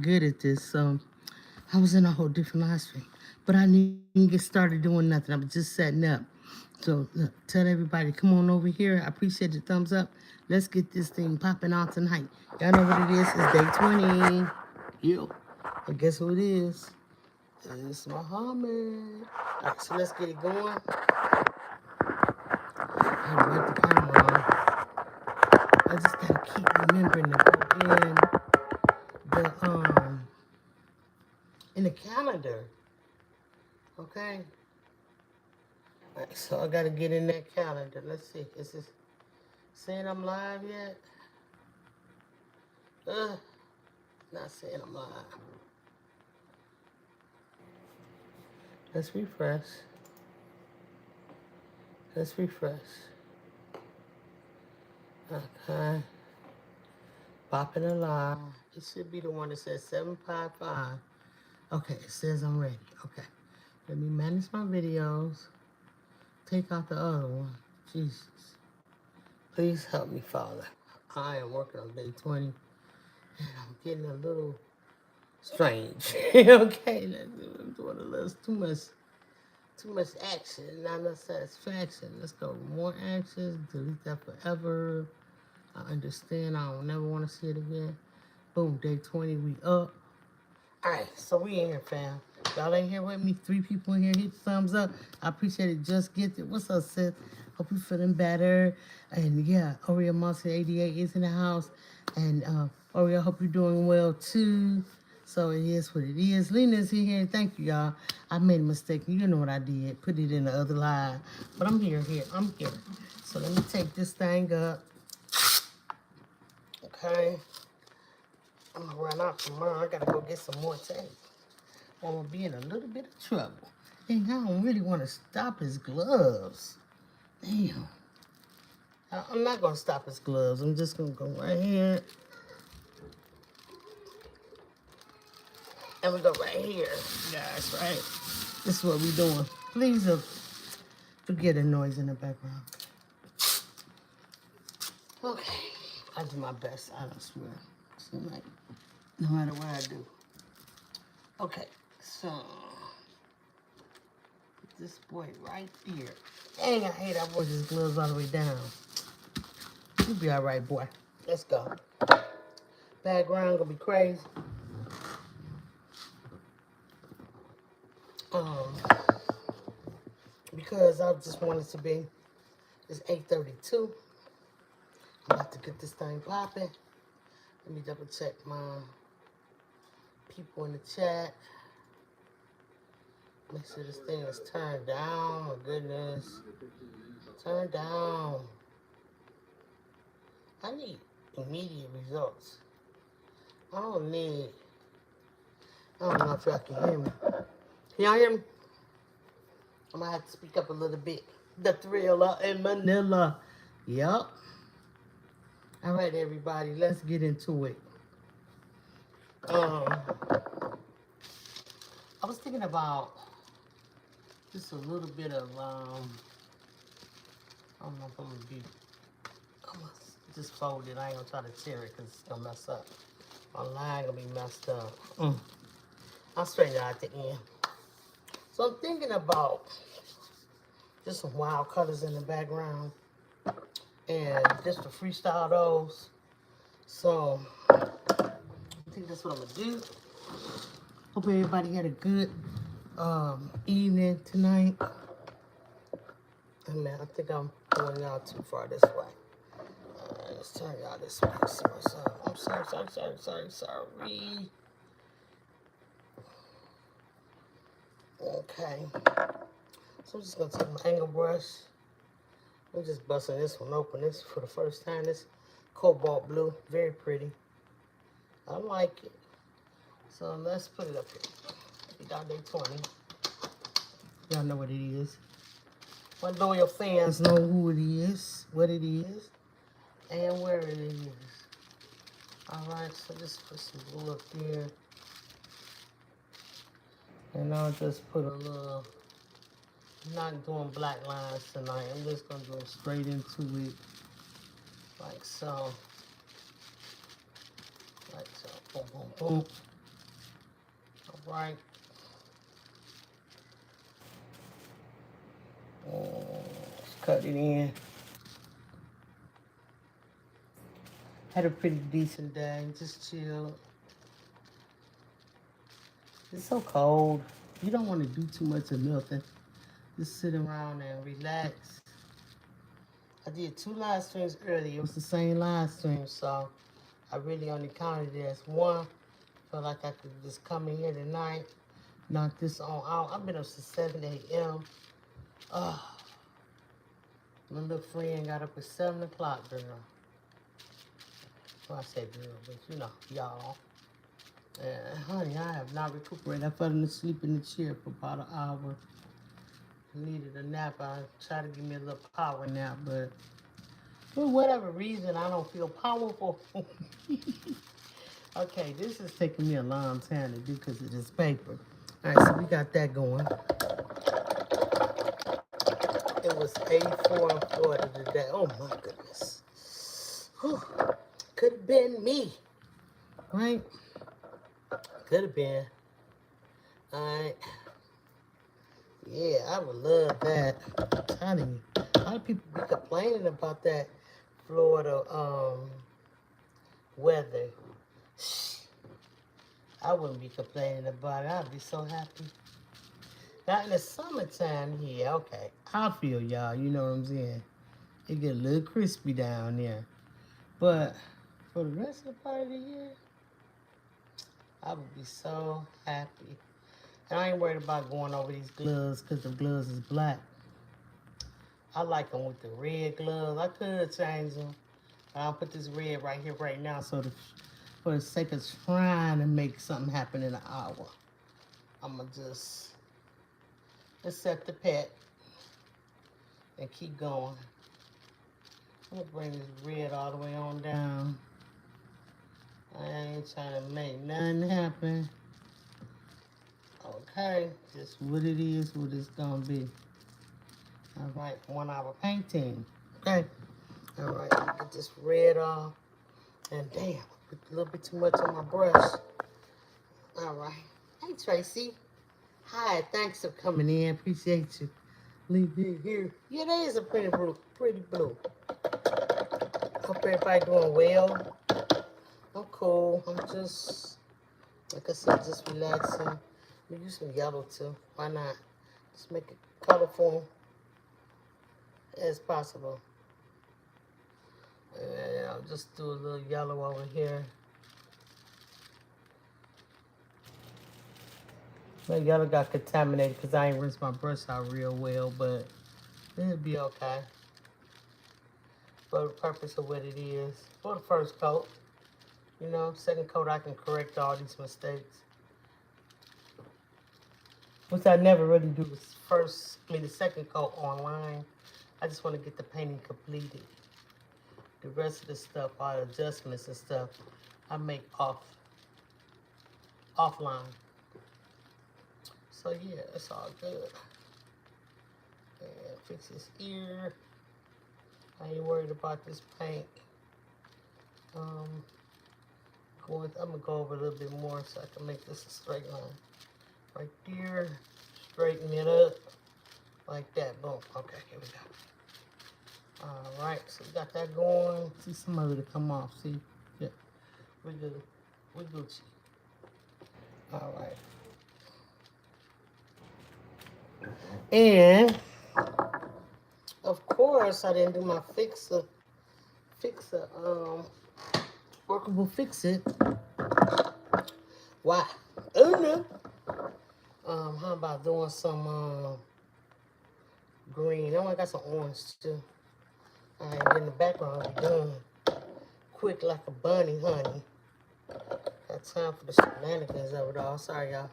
good at this, so I was in a whole different live stream. But I didn't even get started doing nothing. I was just setting up. So look, tell everybody, come on over here. I appreciate the thumbs up. Let's get this thing popping out tonight. Y'all know what it is. It's day 20. Yo. And guess who it is? It's Muhammad. All right, so let's get it going. I had to wipe the camera on. I just gotta keep remembering to go in the calendar. Okay. All right, so I gotta get in that calendar. Let's see. Is this saying I'm live yet? Not saying I'm live. Let's refresh. Let's refresh. Okay. Popping alive. It should be the one that says 755. Okay, it says I'm ready. Okay. Let me manage my videos. Take out the other one. Jesus. Please help me, Father. I am working on day 20. And I'm getting a little strange. Okay, I'm doing a little too much action, not enough satisfaction. Let's go. More actions. Delete that forever. I understand. I don't never want to see it again. Boom. Day 20. We up. All right. So we in here, fam. Y'all ain't here with me. 3 people in here. Hit the thumbs up. I appreciate it. Just get it. What's up, sis? Hope you're feeling better. And yeah, Oreo Monster 88 is in the house. And Oreo, I hope you're doing well too. So it is what it is. Lena's in here. Thank you, y'all. I made a mistake. You know what I did. Put it in the other line. But I'm here. I'm here. So let me take this thing up. Okay. I'm going to run out tomorrow. I got to go get some more tape. I'm going to be in a little bit of trouble. And I don't really want to stop his gloves. Damn. I'm not going to stop his gloves. I'm just going to go right here. And we go right here, guys, right? This is what we doing. Please forget the noise in the background. Okay. I do my best, I don't swear. Seems like no matter what I do. Okay, so put this boy right there. Dang, I hate I wore his gloves all the way down. You'll be all right, boy. Let's go. Background gonna be crazy. Because I just wanted to be. It's 8:32. I'm about to get this thing popping. Let me double check my people in the chat. Make sure this thing is turned down. My goodness. Turn down. I need immediate results. I don't know if y'all can hear me. Can y'all hear me? I'm gonna have to speak up a little bit. The thriller in Manila. Yup. All right, everybody, let's get into it. I was thinking about just a little bit of, I don't know if I'm gonna just fold it. I ain't gonna try to tear it because it's gonna mess up. My line gonna be messed up. I'll straighten it out at the end. So I'm thinking about just some wild colors in the background and just to freestyle those. So I think that's what I'm gonna do. Hope everybody had a good evening tonight. And man, I think I'm going y'all too far this way. Let's turn y'all this way. See what's up. I'm sorry. Okay. So I'm just gonna take my angle brush. I'm just busting this one open. This for the first time. This cobalt blue, very pretty. I like it. So let's put it up here. We got day 20. Y'all know what it is. My loyal fans know who it is, what it is, and where it is. Alright, so just put some blue up there. And I'll just put a little, I'm not doing black lines tonight. I'm just going to go straight into it. Like so. Like so. Boom, boom, boom. right. Let's cut it in. Had a pretty decent day, just chilled. It's so cold. You don't want to do too much of nothing. Just sit around and relax. I did 2 live streams earlier. It was the same live stream, so I really only counted it as one. Felt like I could just come in here tonight, knock this on out. I've been up since 7 a.m. My little friend got up at 7 o'clock, girl. Well, I say girl, but you know, y'all. And honey, I have not recuperated. I fell asleep in the chair for about an hour. Needed a nap. I tried to give me a little power nap, but for whatever reason, I don't feel powerful. Okay, this is taking me a long time to do because of this paper. All right, so we got that going. It was 84 in Florida today. Oh my goodness. Could have been me, right? Could have been. All right. Yeah, I would love that. I'm telling you. A lot of people be complaining about that Florida weather. I wouldn't be complaining about it. I'd be so happy. Now in the summertime here, okay, I feel y'all, you know what I'm saying? It get a little crispy down there. But for the rest of the part of the year, I would be so happy. And I ain't worried about going over these gloves because the gloves is black. I like them with the red gloves. I could change them. But I'll put this red right here right now so for the sake of trying to make something happen in an hour. I'm going to just accept the pet and keep going. I'm going to bring this red all the way on down. I ain't trying to make nothing happen. Okay, just what it is, what it's gonna be. All right, 1 hour painting. Okay, all right, get this red off. And damn, I put a little bit too much on my brush. All right, hey Tracy. Hi, thanks for coming in. Appreciate you. Leave it here. Yeah, that is a pretty blue. Pretty blue. Hope everybody doing well. I'm cool. I'm just, like I said, just relaxing. We use some yellow too. Why not? Just make it colorful as possible. And I'll just do a little yellow over here. My yellow got contaminated because I ain't rinsed my brush out real well, but it'll be okay. For the purpose of what it is. For the first coat. You know, second coat I can correct all these mistakes. Which I never really do the second coat online. I just want to get the painting completed. The rest of the stuff, all the adjustments and stuff, I make offline. So yeah, it's all good. And fix his ear. I ain't worried about this paint. I'm gonna go over a little bit more so I can make this a straight line. Right there, straighten it up like that. Boom. Okay, here we go. All right, so we got that going. See some of it come off. See, yeah, we good. We Gucci. All right. And of course, I didn't do my workable fix it. Why? Oh no. How about doing some green? Oh, I got some orange too. All right, then the background will be done quick like a bunny, honey. Got time for the shenanigans of it all. Sorry, y'all.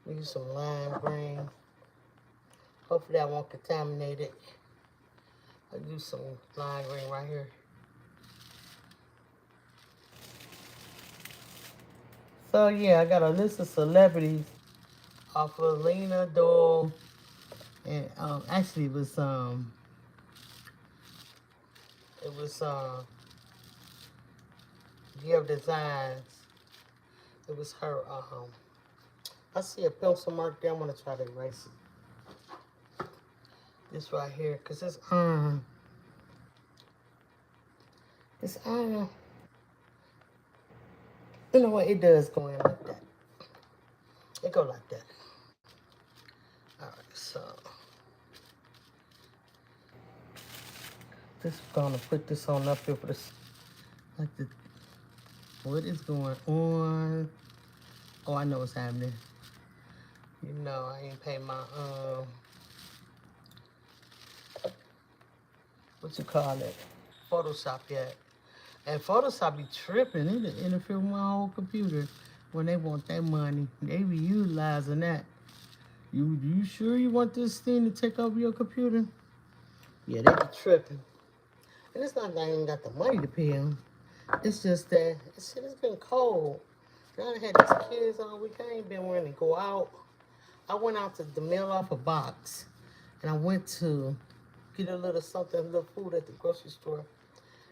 Use some lime green. Hopefully I won't contaminate it. I'll use some lime green right here. So yeah, I got a list of celebrities off of Lena Dole, and actually it was Give Designs It was her, I see a pencil mark there. I'm gonna try to erase it. This right here, cause it's iron. It's iron. You know what? It does go in like that. It go like that. All right, so just gonna put this on up here for this, like the. What is going on? Oh, I know what's happening. You know, I ain't pay my what you call it, Photoshop yet. And Photoshop be tripping. It interfere with my whole computer when they want that money. They be utilizing that. You sure you want this thing to take over your computer? Yeah, they be tripping. And it's not that I ain't got the money to pay them. It's just that it's been cold. Now I had these kids all week. I ain't been wanting to go out. I went out to mail off a box, and I went to get a little something, a little food at the grocery store.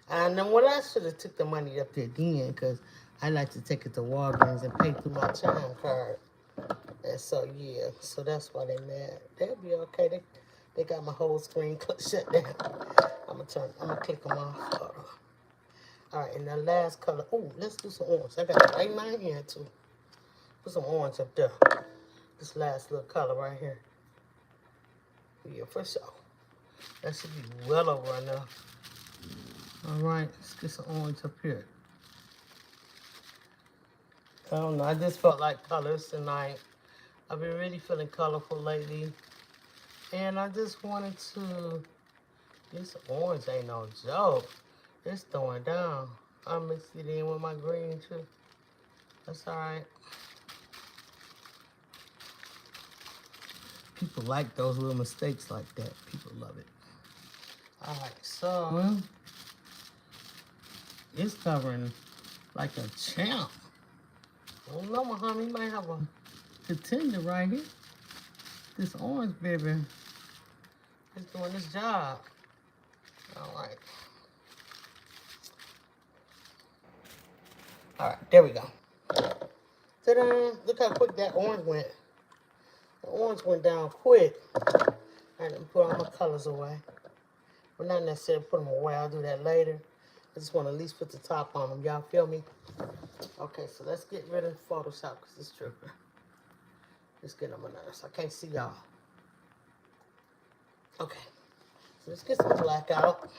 And then what I should have took the money up there then, because I like to take it to Walgreens and pay through my chime card. And so yeah, so that's why they mad. They'll be okay. They got my whole screen shut down. I'm gonna click them off. All right, and the last color. Oh, let's do some orange. I got it right in my hand too. Put some orange up there. This last little color right here. Yeah, for sure. That should be well over enough. All right, let's get some orange up here. I don't know, I just felt like colors tonight. I've been really feeling colorful lately. And I just wanted to, this orange ain't no joke. It's throwing down. I mixed it in with my green too. That's all right. People like those little mistakes like that. People love it. All right, so it's covering like a champ. I don't know, Muhammad, he might have a contender right here. This orange baby is doing this job. All right. All right, there we go. Ta-da! Look how quick that orange went. The orange went down quick. I didn't put all my colors away. But not necessarily put them away. I'll do that later. I just want to at least put the top on them. Y'all feel me? Okay, so let's get rid of Photoshop because it's tripping. Let's get on my nerves. I can't see y'all. Okay, so let's get some black out.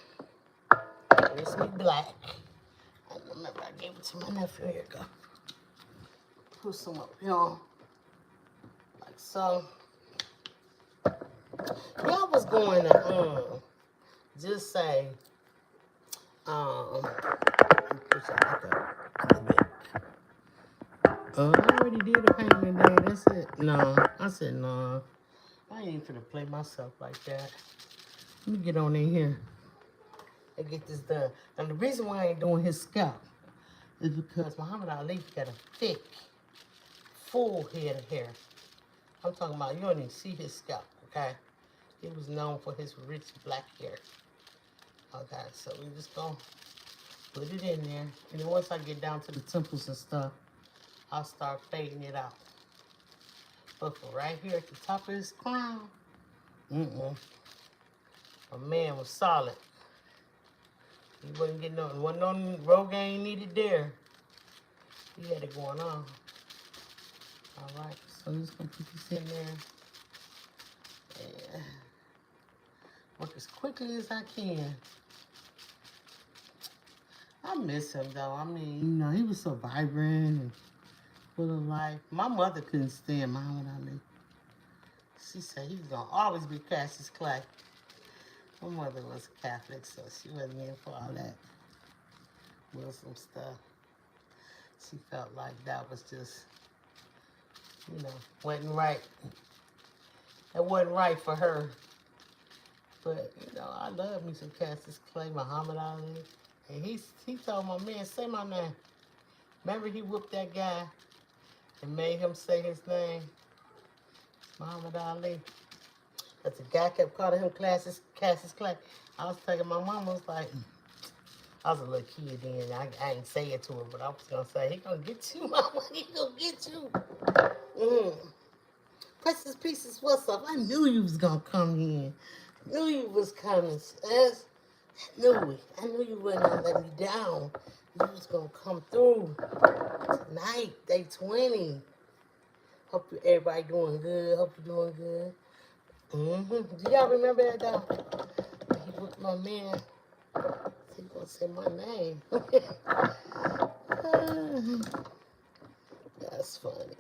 This me black. I remember I gave it to my nephew. Here you go. Put some up here, like so. Y'all was going to just say, push it back up a little bit. I already did a painting today. That's it. No, I said no. I ain't even finna play myself like that. Let me get on in here and get this done. And the reason why I ain't doing his scalp is because Muhammad Ali got a thick, full head of hair. I'm talking about, you don't even see his scalp, okay? He was known for his rich black hair. Okay, so we just gonna put it in there. And then once I get down to the temples and stuff, I'll start fading it out. But for right here at the top of his crown, my man was solid. He wasn't getting nothing. Wasn't no Rogaine needed there. He had it going on. All right, so I'm just gonna put this in there and work as quickly as I can. I miss him though. I mean, you know, he was so vibrant and full of life. My mother couldn't stand Muhammad Ali. She said he was gonna always be Cassius Clay. My mother was Catholic, so she wasn't in for all that Muslim stuff. She felt like that was just, you know, wasn't right. It wasn't right for her. But, you know, I love me some Cassius Clay, Muhammad Ali. And he told my man, say my name. Remember he whooped that guy and made him say his name? Muhammad Ali. But the guy kept calling him Cassius Clay. I was thinking, my mama was like, I was a little kid then. I didn't say it to her, but I was gonna say, he gonna get you, mama. He gonna get you. Precious Pieces, what's up? I knew you was gonna come in. Knew you was coming, sis. I knew it. I knew you wasn't gonna let me down. You was gonna come through tonight, day 20. Hope everybody doing good. Hope you're doing good. Do y'all remember that though? He booked my man. He gonna say my name. That's funny.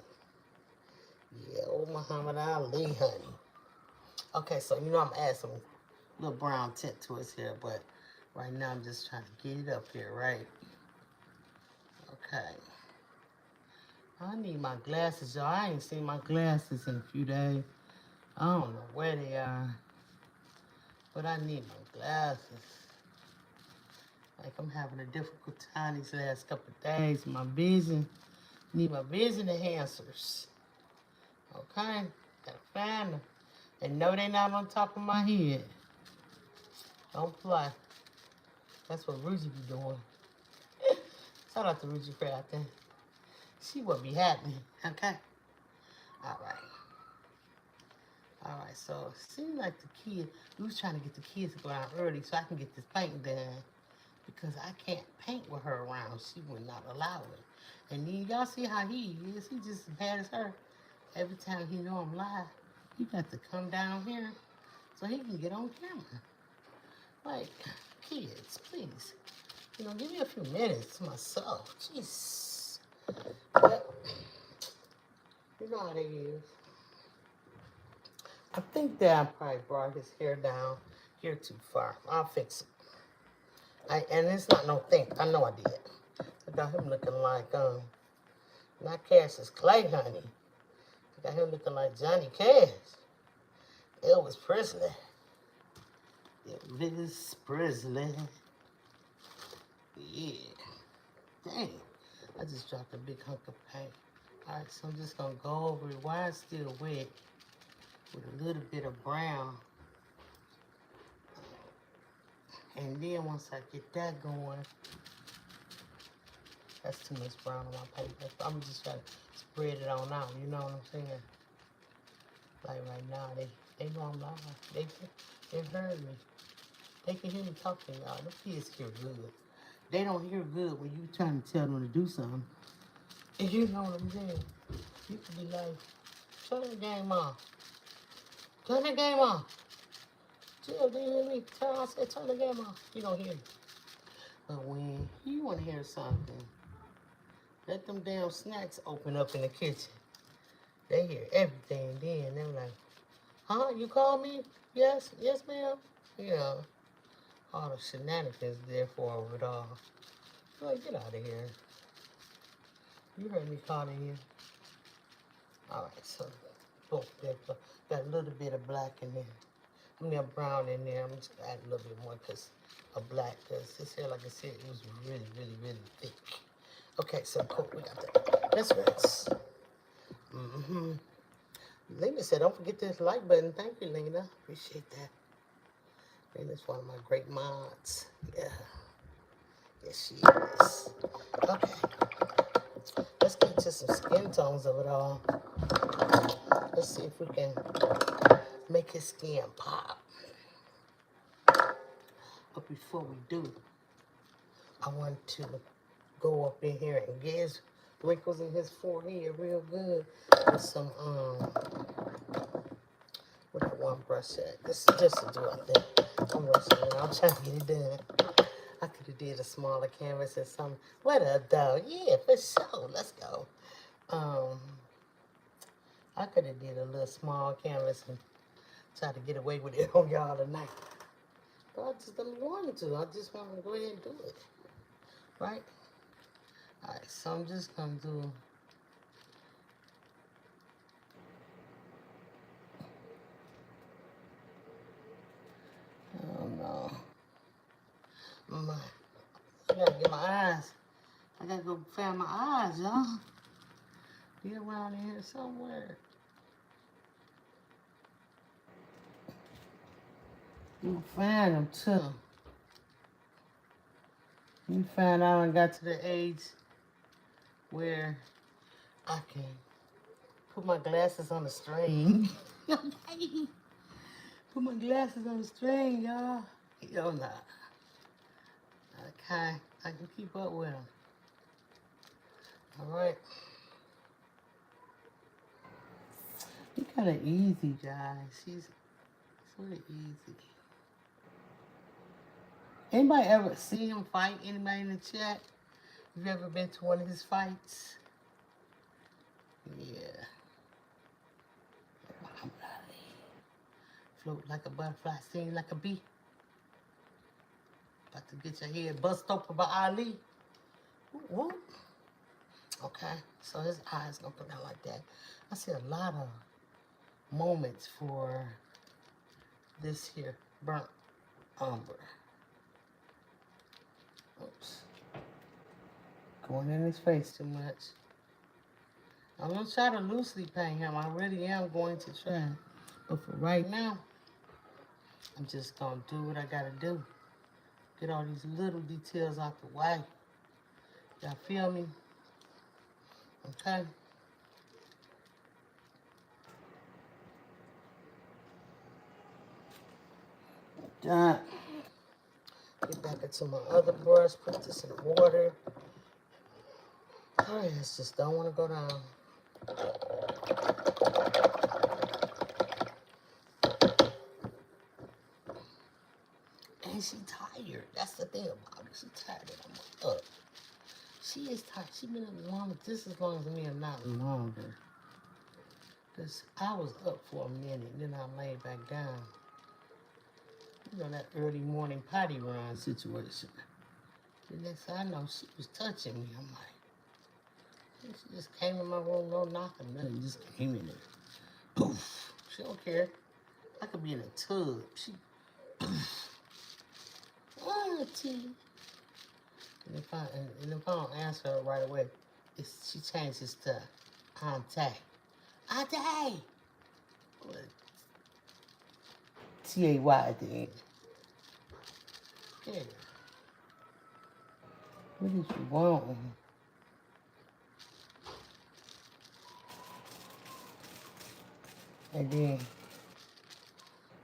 Yeah, old Muhammad Ali, honey. Okay, so you know I'm adding some little brown tint to his hair, but right now I'm just trying to get it up here, right? Okay. I need my glasses, y'all. I ain't seen my glasses in a few days. I don't know where they are, but I need my glasses. Like I'm having a difficult time these last couple of days. My vision, need my vision enhancers. Okay, gotta find them. And no, they not on top of my head. Don't play. That's what Ruji be doing. Shout out to Ruji for out there. She would be happening, okay? All right. All right, so it seems like the kid, we was trying to get the kids to go out early so I can get this painting done because I can't paint with her around. She would not allow it. And then y'all see how he is. He just as bad as her. Every time he know I'm live, he got to come down here so he can get on camera. Like, kids, please. You know, give me a few minutes to myself. Jeez. But, you know how they is. I think that I probably brought his hair down here too far. I'll fix it. And it's not no thing. I know I did. I got him looking like, not Cassius Clay, honey. I got him looking like Johnny Cash. Elvis Presley. Elvis Presley. Yeah. Dang. I just dropped a big hunk of paint. Alright, so I'm just going to go over it while it's still wet with a little bit of brown. And then once I get that going, that's too much brown on my paper. I'm just trying to spread it on out, you know what I'm saying? Like right now, they know I'm live. They heard me. They can hear me talking, y'all. The kids hear good. They don't hear good when you trying to tell them to do something. And you know what I'm saying? You can be like, turn the game off. Turn the game off. Jill, do you hear me? I said, turn the game off. You don't hear me. But when you want to hear something, let them damn snacks open up in the kitchen. They hear everything then. They're like, huh? You call me? Yes? Yes, ma'am? You know, all the shenanigans there for it all. Like, get out of here. You heard me calling you. All right, so boom, got a little bit of black in there. I mean, a brown in there. I'm just gonna add a little bit more because of black. Because this hair, like I said, it was really, really, really thick. Okay, so cool. We got that. Let's rinse. Lena said, don't forget this like button. Thank you, Lena. Appreciate that. Lena's one of my great mods. Yeah. Yes, she is. Okay. Let's get to some skin tones of it all. Let's see if we can make his skin pop. But before we do, I want to go up in here and get his wrinkles in his forehead real good with some, with that one brush at. This is just to do, I think. I'm rushing it. I'm trying to get it done. I could have did a smaller canvas and some. What up, though? Yeah, for sure. Let's go. I could have did a little small canvas and tried to get away with it on y'all tonight. But I just don't want to. I just want to go ahead and do it. Right? Alright, so I'm just going to do... Oh, no. I gotta get my eyes. I gotta go find my eyes, y'all. Be around in here somewhere. You find them, too. You find out I got to the age where I can put my glasses on the string. Okay. Put my glasses on the string, y'all. Yo, nah. Okay, I can keep up with them. All right. It's kind of easy, guys. She's sort of easy. Anybody ever see him fight? Anybody in the chat? You ever been to one of his fights? Yeah. Float like a butterfly, sting like a bee. About to get your head bust open by Ali. Whoop, whoop. Okay, so his eyes gonna put down like that. I see a lot of moments for this here burnt umber. Oops. Going in his face too much. I'm gonna try to loosely paint him. I really am going to try. But for right now, I'm just gonna do what I gotta do. Get all these little details out the way. Y'all feel me? Okay. Done. Get back into my other brush. Put this in water. Oh, yes, just don't want to go down. And she tired. That's the thing about it. She tired and I'm up. She is tired. She been up long, just as long as me, and not longer. Because I was up for a minute, then I laid back down. You know, that early morning potty run situation. The next thing I know, she was touching me. I'm like, she just came in my room, no knocking, nothing. Just came in there. Poof. She don't care. I could be in a tub. She, poof. Auntie. And if I don't answer her right away, she changes to Auntie. Auntie! T-A-Y at the end. Yeah. What did you want? And then,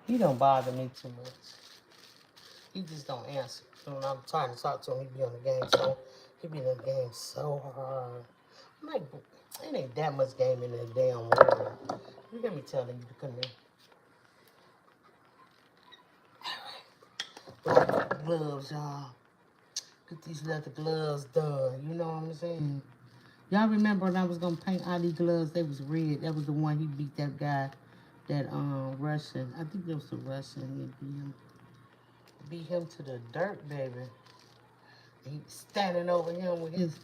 he don't bother me too much. He just don't answer. So when I'm trying to talk to him, he be on the game, so he be in the game so hard. I'm like, it ain't that much game in that damn world. You got me telling you to come in. Leather gloves, y'all. Get these leather gloves done. You know what I'm saying? Y'all remember when I was gonna paint all these gloves? They was red. That was the one he beat that guy, that Russian. I think it was the Russian. He beat him to the dirt, baby. He was standing over him with his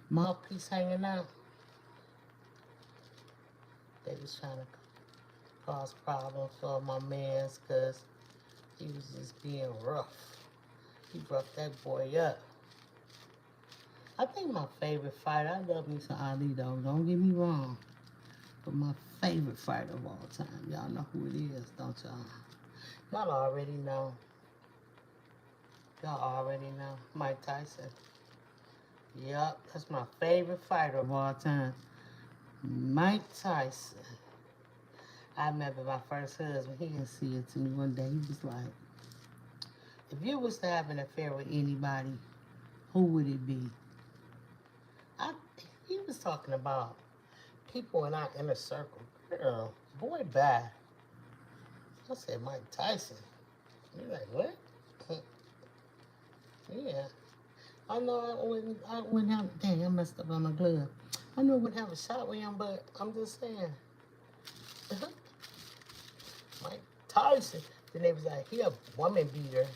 mouthpiece hanging out. They was trying to cause problems for my mans because he was just being rough. He roughed that boy up. I think my favorite fighter, I love me some Ali though, don't get me wrong. But my favorite fighter of all time, y'all know who it is, don't y'all? Y'all already know. Y'all already know. Mike Tyson. Yup, that's my favorite fighter of all time. Mike Tyson. I remember my first husband, he didn't see it to me one day. He was like, if you was to have an affair with anybody, who would it be? He was talking about people in our inner circle. Girl, boy, bye. I said, Mike Tyson. You're like, what? Yeah. I know I wouldn't have, dang, I messed up on my glove. I know I wouldn't have a shot with him, but I'm just saying. Mike Tyson. Then they was like, he a woman beater.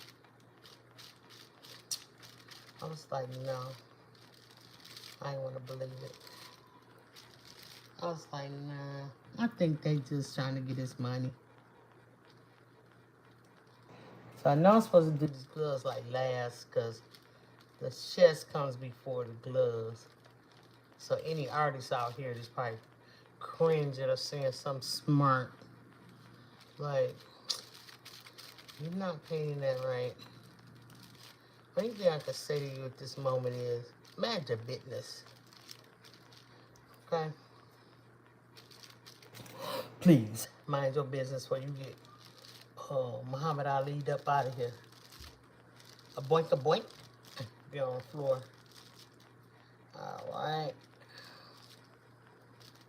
I was like, no. I didn't want to believe it. I was like, nah. I think they just trying to get his money. So I know I'm supposed to do these gloves like last because the chest comes before the gloves. So any artists out here that's probably cringing or saying something smart. Like, you're not painting that right. Only thing I can say to you at this moment is, mind your business. Okay? Please, mind your business before you get Muhammad Ali up out of here. A boink, be on the floor. Alright.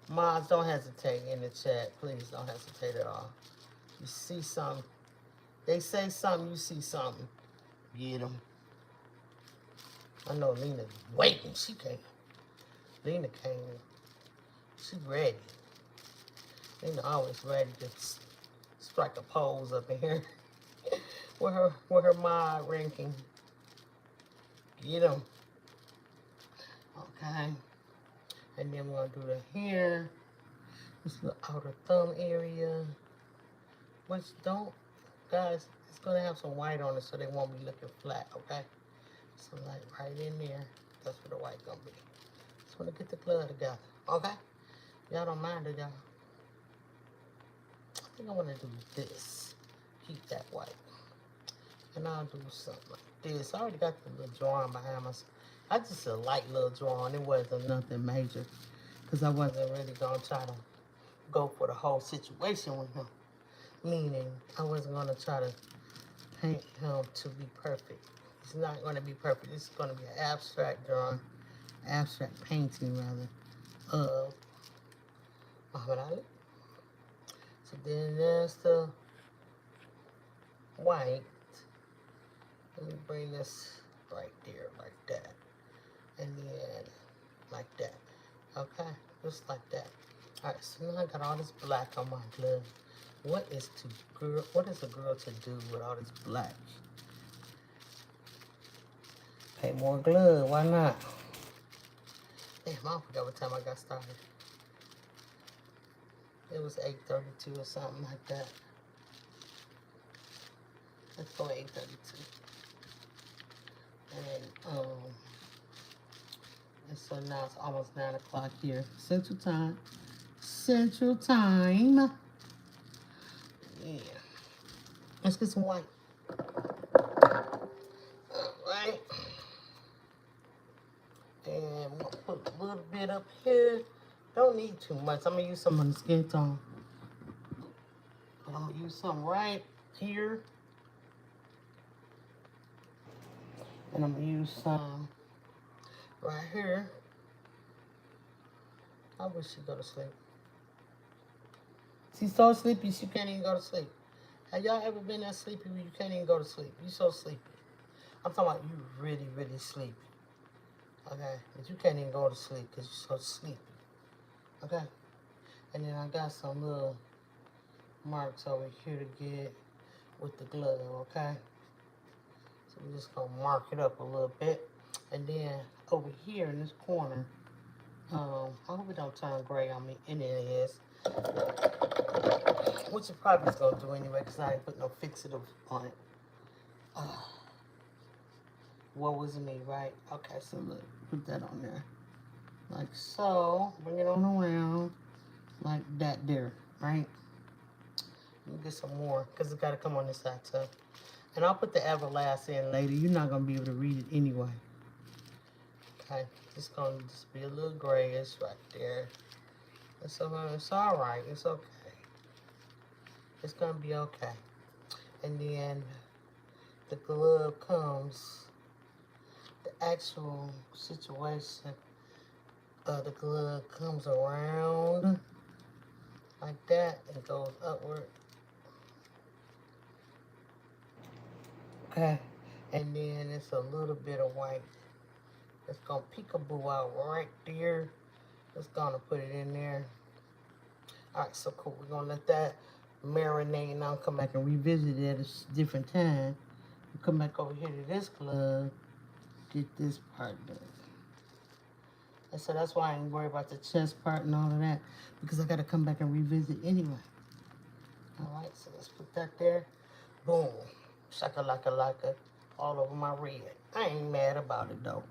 Mods, don't hesitate in the chat. Please don't hesitate at all. You see something. They say something, you see something. Get them. I know Lena waiting. She can't. Lena came. She ready. Lena always ready to strike a pose up in here. with her mod ranking. Get them. Okay. And then we're gonna do the hair. This little outer thumb area. Which don't, guys, it's gonna have some white on it so they won't be looking flat, okay? So like right in there, that's where the white gonna be. Just wanna get the glove together, okay? Y'all don't mind it, y'all. I think I wanna do this. Keep that white. And I'll do something like this. I already got the little drawing behind us. I just a light little drawing. It wasn't nothing major. Because I wasn't really gonna try to go for the whole situation with him. Meaning, I wasn't gonna try to paint him to be perfect. It's not gonna be perfect. It's gonna be an abstract drawing, abstract painting rather, of Muhammad Ali. So then there's the white. Let me bring this right there, like that. And then like that. Okay, just like that. Alright, so now I got all this black on my glove. What is a girl to do with all this black? Pay more glove, why not? Damn, I forgot what time I got started. It was 8:32 or something like that. Let's go 8:32. And so now it's almost 9 o'clock here. Central time. Central time. Yeah. Let's get some white. Alright. And we'll put a little bit up here. Don't need too much. I'm going to use some on the skin tone. And I'm going to use some right here. And I'm going to use some right here. I wish she'd go to sleep. She's so sleepy she can't even go to sleep. Have y'all ever been that sleepy where you can't even go to sleep? You so sleepy. I'm talking about you really, really sleepy. Okay? But you can't even go to sleep because you're so sleepy. Okay? And then I got some little marks over here to get with the glove, okay? So we're just gonna mark it up a little bit. And then over here in this corner, I hope it don't turn gray on me, and it is. Which it probably is gonna do anyway, because I ain't put no fixative on it. What was me, right? Okay, so look, put that on there. Like so. Bring it on around. Like that there, right? Let me get some more, because it's got to come on this side too. And I'll put the everlast in later. You're not going to be able to read it anyway. Okay, it's going to just be a little grayish right there. It's all right. It's okay. It's going to be okay. And then the glove comes, the actual situation of the glove comes around like that and goes upward. Okay, and then it's a little bit of white. It's gonna peekaboo out right there. It's gonna put it in there. All right, so cool. We're gonna let that marinate and I'll come back and revisit it at a different time. We'll come back over here to this glove, get this part done. And so that's why I ain't worried about the chest part and all of that, because I gotta come back and revisit anyway. All right, so let's put that there. Boom. Shaka-laka-laka all over my red. I ain't mad about it though.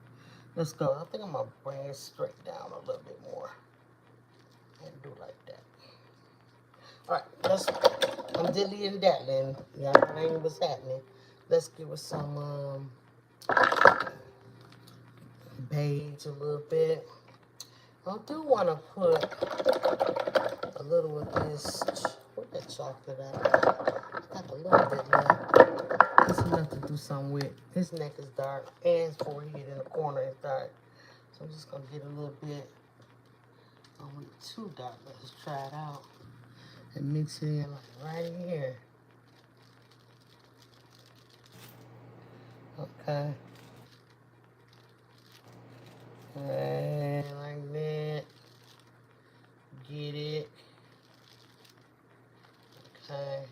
Let's go. I think I'm gonna bring it straight down a little bit more. And do like that. Alright, I'm dilly and daddling. Y'all know that ain't what's happening. Let's give it some beige a little bit. I do want to put a little of this. Where's that chocolate at? I got a little bit left. It's enough to do something with. His neck is dark, and his forehead in the corner is dark. So I'm just gonna get a little bit. I don't want it too dark. Let's try it out and mix it in like right in here. Okay. And like that. Get it. Okay.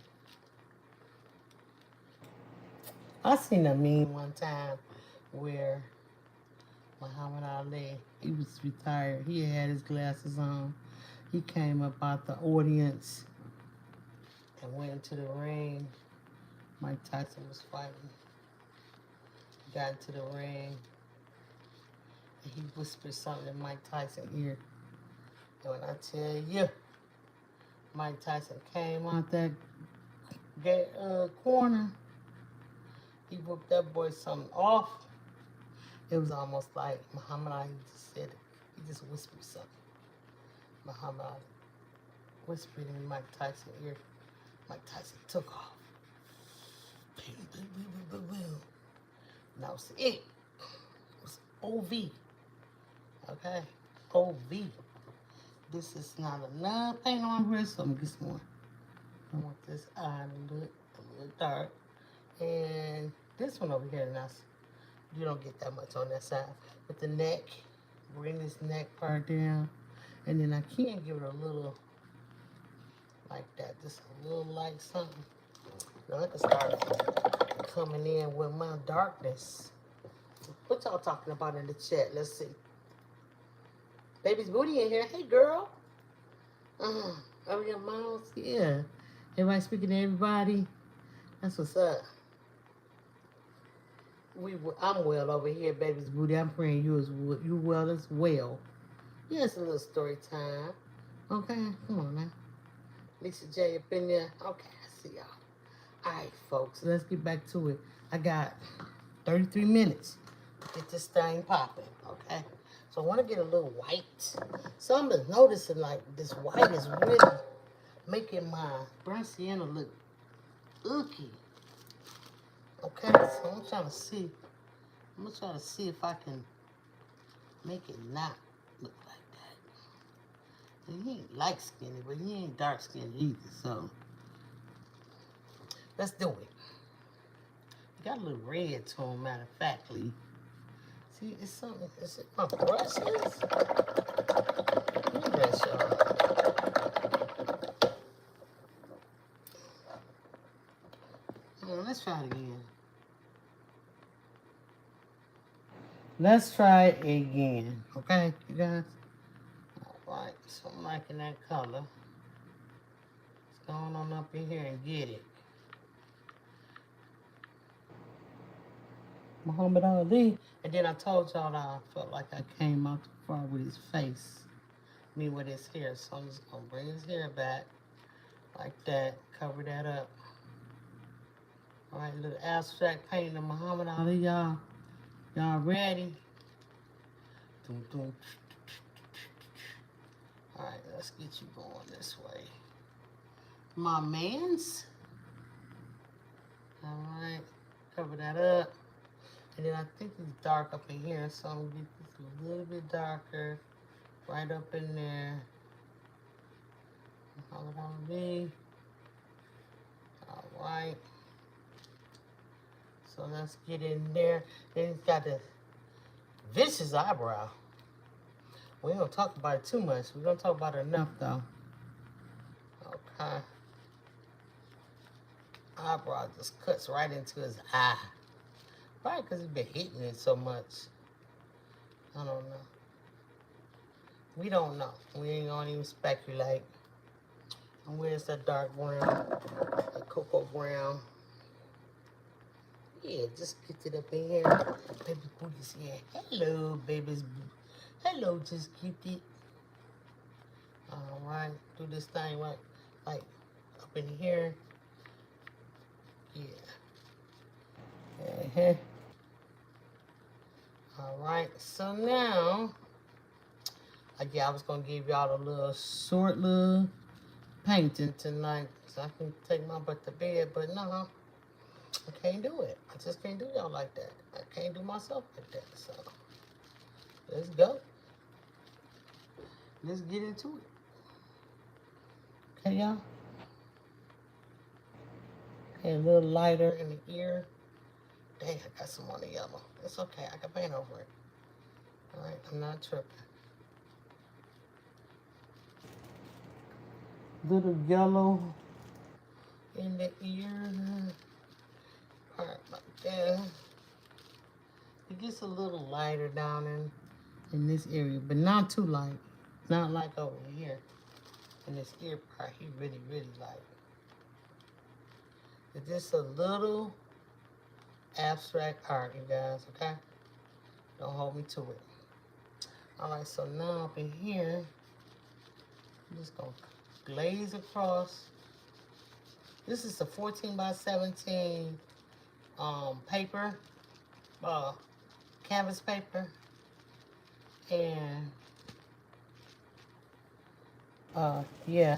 I seen a meme one time where Muhammad Ali, he was retired. He had his glasses on. He came up out the audience and went into the ring. Mike Tyson was fighting. Got into the ring. And he whispered something in Mike Tyson's ear. And when I tell you, Mike Tyson came out that corner, he whooped that boy something off. It was almost like Muhammad Ali just said it. He just whispered something. Muhammad Ali whispered in Mike Tyson's ear. Mike Tyson took off. That was it. It was OV. Okay? OV. This is not enough paint on my wrist, so I'm gonna get some more. I want this eye to look a little dark. And this one over here, now, you don't get that much on that side. With the neck, bring this neck part down. And then I can give it a little like that, just a little light something. Now I can start coming in with my darkness. What y'all talking about in the chat? Let's see. Baby's Booty in here. Hey, girl. Over your mouth. Yeah. Everybody speaking to everybody. That's what's up. I'm well over here, Baby's Booty. I'm praying you well as well. Yeah, it's a little story time. Okay, come on now. Lisa J up in there. Okay, I see y'all. All right, folks, let's get back to it. I got 33 minutes to get this thing popping, okay? So I want to get a little white. So I'm just noticing like this white is really making my burnt sienna look ooky. Okay, so I'm trying to see. I'm gonna try to see if I can make it not look like that. And he ain't light skinned, but he ain't dark skinned either, so let's do it. He got a little red to him, matter of factly. See, it's something. Is it my brushes? Let me brush y'all. Let's try it again. Let's try it again. Okay, you guys? Alright, so I'm liking that color. Let's go on up in here and get it. Muhammad Ali. And then I told y'all that I felt like I came out too far with his face. I mean, with his hair. So I'm just going to bring his hair back. Like that. Cover that up. Alright, little abstract painting of Muhammad Ali, y'all. Y'all ready? Doom, doom. Alright, let's get you going this way. My mans. Alright, cover that up. And then I think it's dark up in here, so I'm gonna get this a little bit darker. Right up in there. Muhammad Ali. Alright. So let's get in there. Then it's got the vicious eyebrow. We don't talk about it too much. We don't talk about it enough though. Okay. Eyebrow just cuts right into his eye. Probably because he's been hitting it so much. I don't know. We don't know. We ain't gonna even speculate. And where's that dark brown? That cocoa brown. Yeah, just get it up in here. Baby Booty's here. Hello, baby's. Hello, just get it. Alright, do this thing right, like up in here. Yeah. Alright, so now, yeah, I was going to give y'all a little short little painting tonight so I can take my butt to bed, but no, I can't do it. I just can't do y'all like that. I can't do myself like that, so let's go. Let's get into it. Okay, y'all? Okay, a little lighter in the ear. Dang, I got some on the yellow. It's okay, I can paint over it. Alright, I'm not tripping. Little yellow in the ear. Part like that. It gets a little lighter down in this area, but not too light. Not like over here. In this ear part, he really, really light. It's just a little abstract art, you guys, okay? Don't hold me to it. Alright, so now up in here, I'm just gonna glaze across. This is a 14 by 17 paper, canvas paper, and yeah,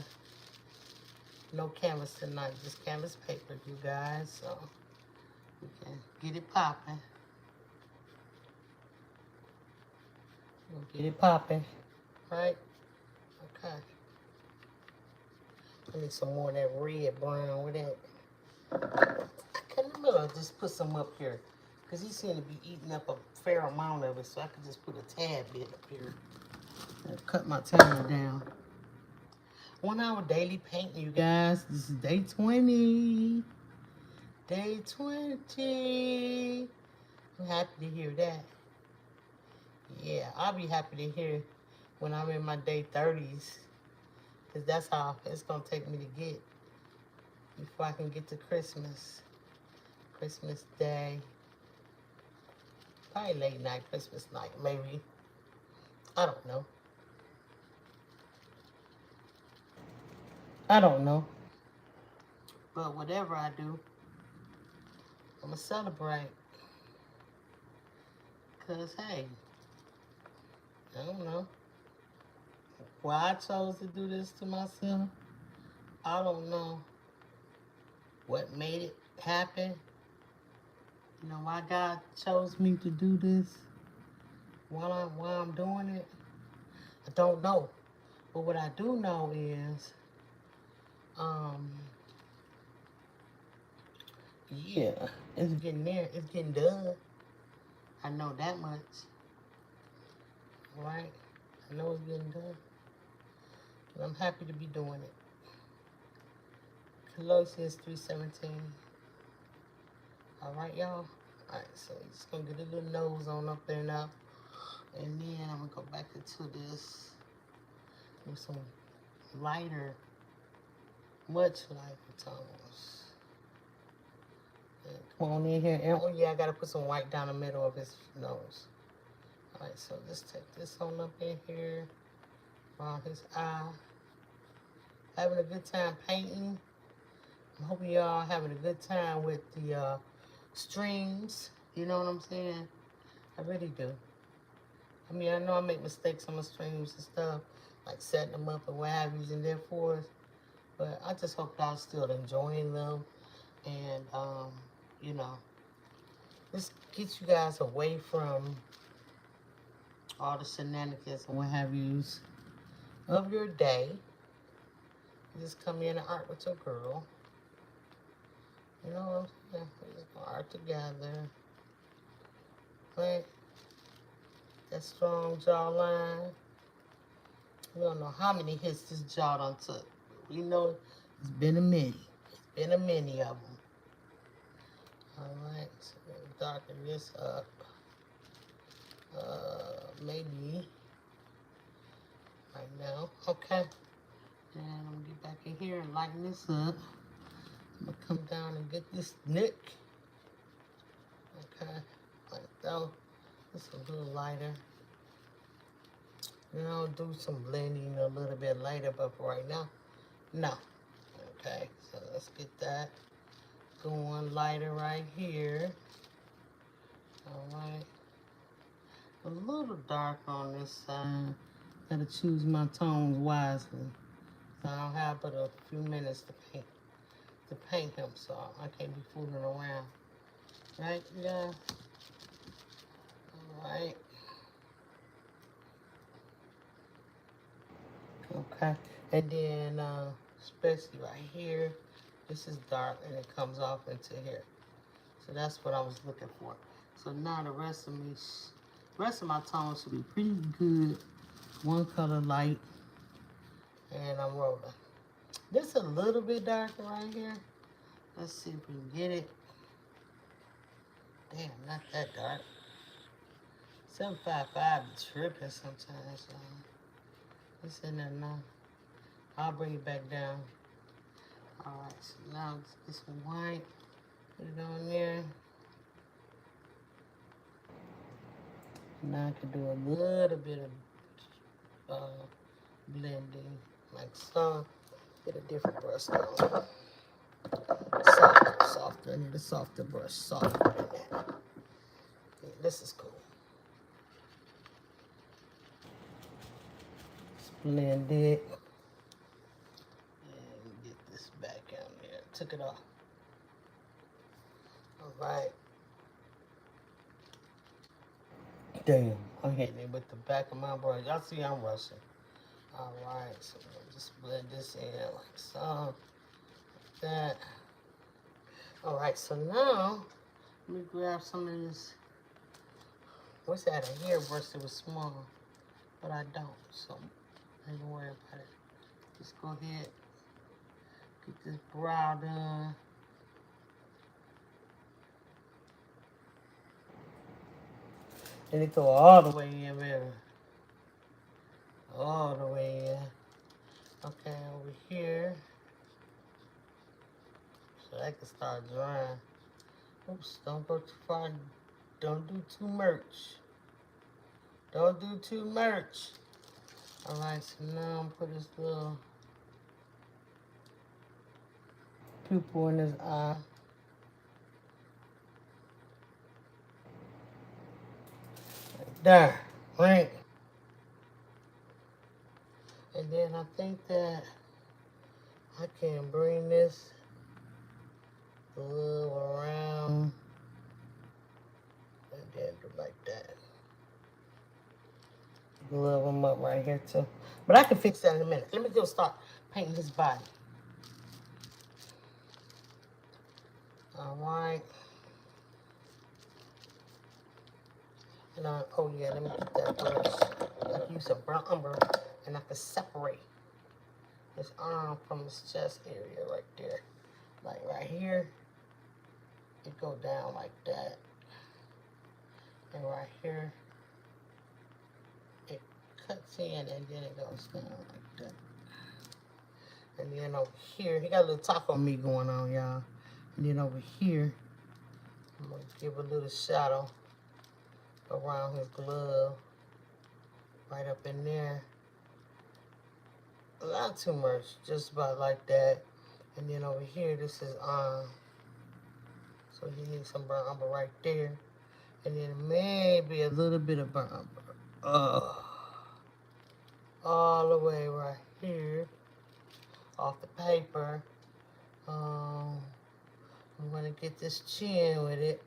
no canvas tonight, just canvas paper, you guys, so we can get it popping. We'll get it popping, right? Okay. I need some more of that red brown with that. I can't remember, I just put some up here because he seemed to be eating up a fair amount of it, so I could just put a tad bit up here and cut my timer down. 1 hour daily painting, you guys. This is day 20. Day 20. I'm happy to hear that. Yeah, I'll be happy to hear when I'm in my day 30s. Because that's how it's going to take me to get before I can get to Christmas. Christmas Day. Probably late night, Christmas night, maybe. I don't know. I don't know. But whatever I do, I'm going to celebrate. Because, hey, I don't know. Why I chose to do this to myself, I don't know. What made it happen? You know, why God chose me to do this? Why I'm doing it? I don't know. But what I do know is, yeah, it's getting there. It's getting done. I know that much. Right? I know it's getting done. And I'm happy to be doing it. Colossians 3:17. Alright, y'all. Alright, so just gonna get a little nose on up there now. And then I'm gonna go back into this with some lighter, much lighter tones. And come on in here. And, oh yeah, I gotta put some white down the middle of his nose. Alright, so let's take this on up in here. Around his eye. Having a good time painting. I'm hoping y'all having a good time with the streams. You know what I'm saying? I really do. I mean, I know I make mistakes on my streams and stuff, like setting them up and what have you and therefore, but I just hope y'all still enjoying them and, you know, this gets you guys away from all the shenanigans and what have yous of your day. You just come in and art with your girl. You know what I'm saying? We just gonna art together. Right? That strong jawline. We don't know how many hits this jaw done took. We know it's been a many. It's been a many of them. Alright, so we're gonna darken this up. Maybe right now. Okay. And I'm gonna get back in here and lighten this up. I'm gonna come down and get this neck. Okay. Like that. It's a little lighter. Then I'll do some blending a little bit later, but for right now, no. Okay, so let's get that going lighter right here. Alright. a little dark on this side. Gotta choose my tones wisely. So I don't have but a few minutes to paint him, so I can't be fooling around. Right, yeah. Alright. Okay. And then especially right here, this is dark and it comes off into here. So that's what I was looking for. So now the rest of my tones should be pretty good. One color light. And I'm rolling. This is a little bit darker right here. Let's see if we can get it. Damn, not that dark. 755 is tripping sometimes. It's in there now. I'll bring it back down. Alright, so now let's get some white. Put it on there. Now I can do a little bit of blending, like so. Get a different brush though. Softer. I need a softer brush, softer than that. Yeah, this is cool. Blend it. And get this back out there. Took it off. Alright. Damn, I'm hitting it with the back of my brush. Y'all see I'm rushing. Alright, so just blend this in like so. Like that. Alright, so now, let me grab some of this. Wish I had a hairbrush that was small, but I don't, so I ain't gonna worry about it. Just go ahead, get this brow done. And it go all the way in, baby. All the way in. Okay, over here. So that can start drying. Oops, don't go too far. Don't do too much. Don't do too much. Alright, so now I'm put this little pupil in his eye. Like there, right? And then I think that I can bring this a little around and then do like that. Glove them up right here too. But I can fix that in a minute. Let me just start painting his body. Alright. And oh yeah, let me get that brush. I can use a brown umber and I can separate his arm from his chest area right there. Like right here, it go down like that. And right here, it cuts in and then it goes down like that. And then over here, he got a little taco meat going on, y'all. And then over here, I'm gonna give a little shadow around his glove, right up in there. Not too much, just about like that. And then over here, this is so he needs some brown umber right there. And then maybe a little bit of brown umber. All the way right here, off the paper. I'm gonna get this chin with it.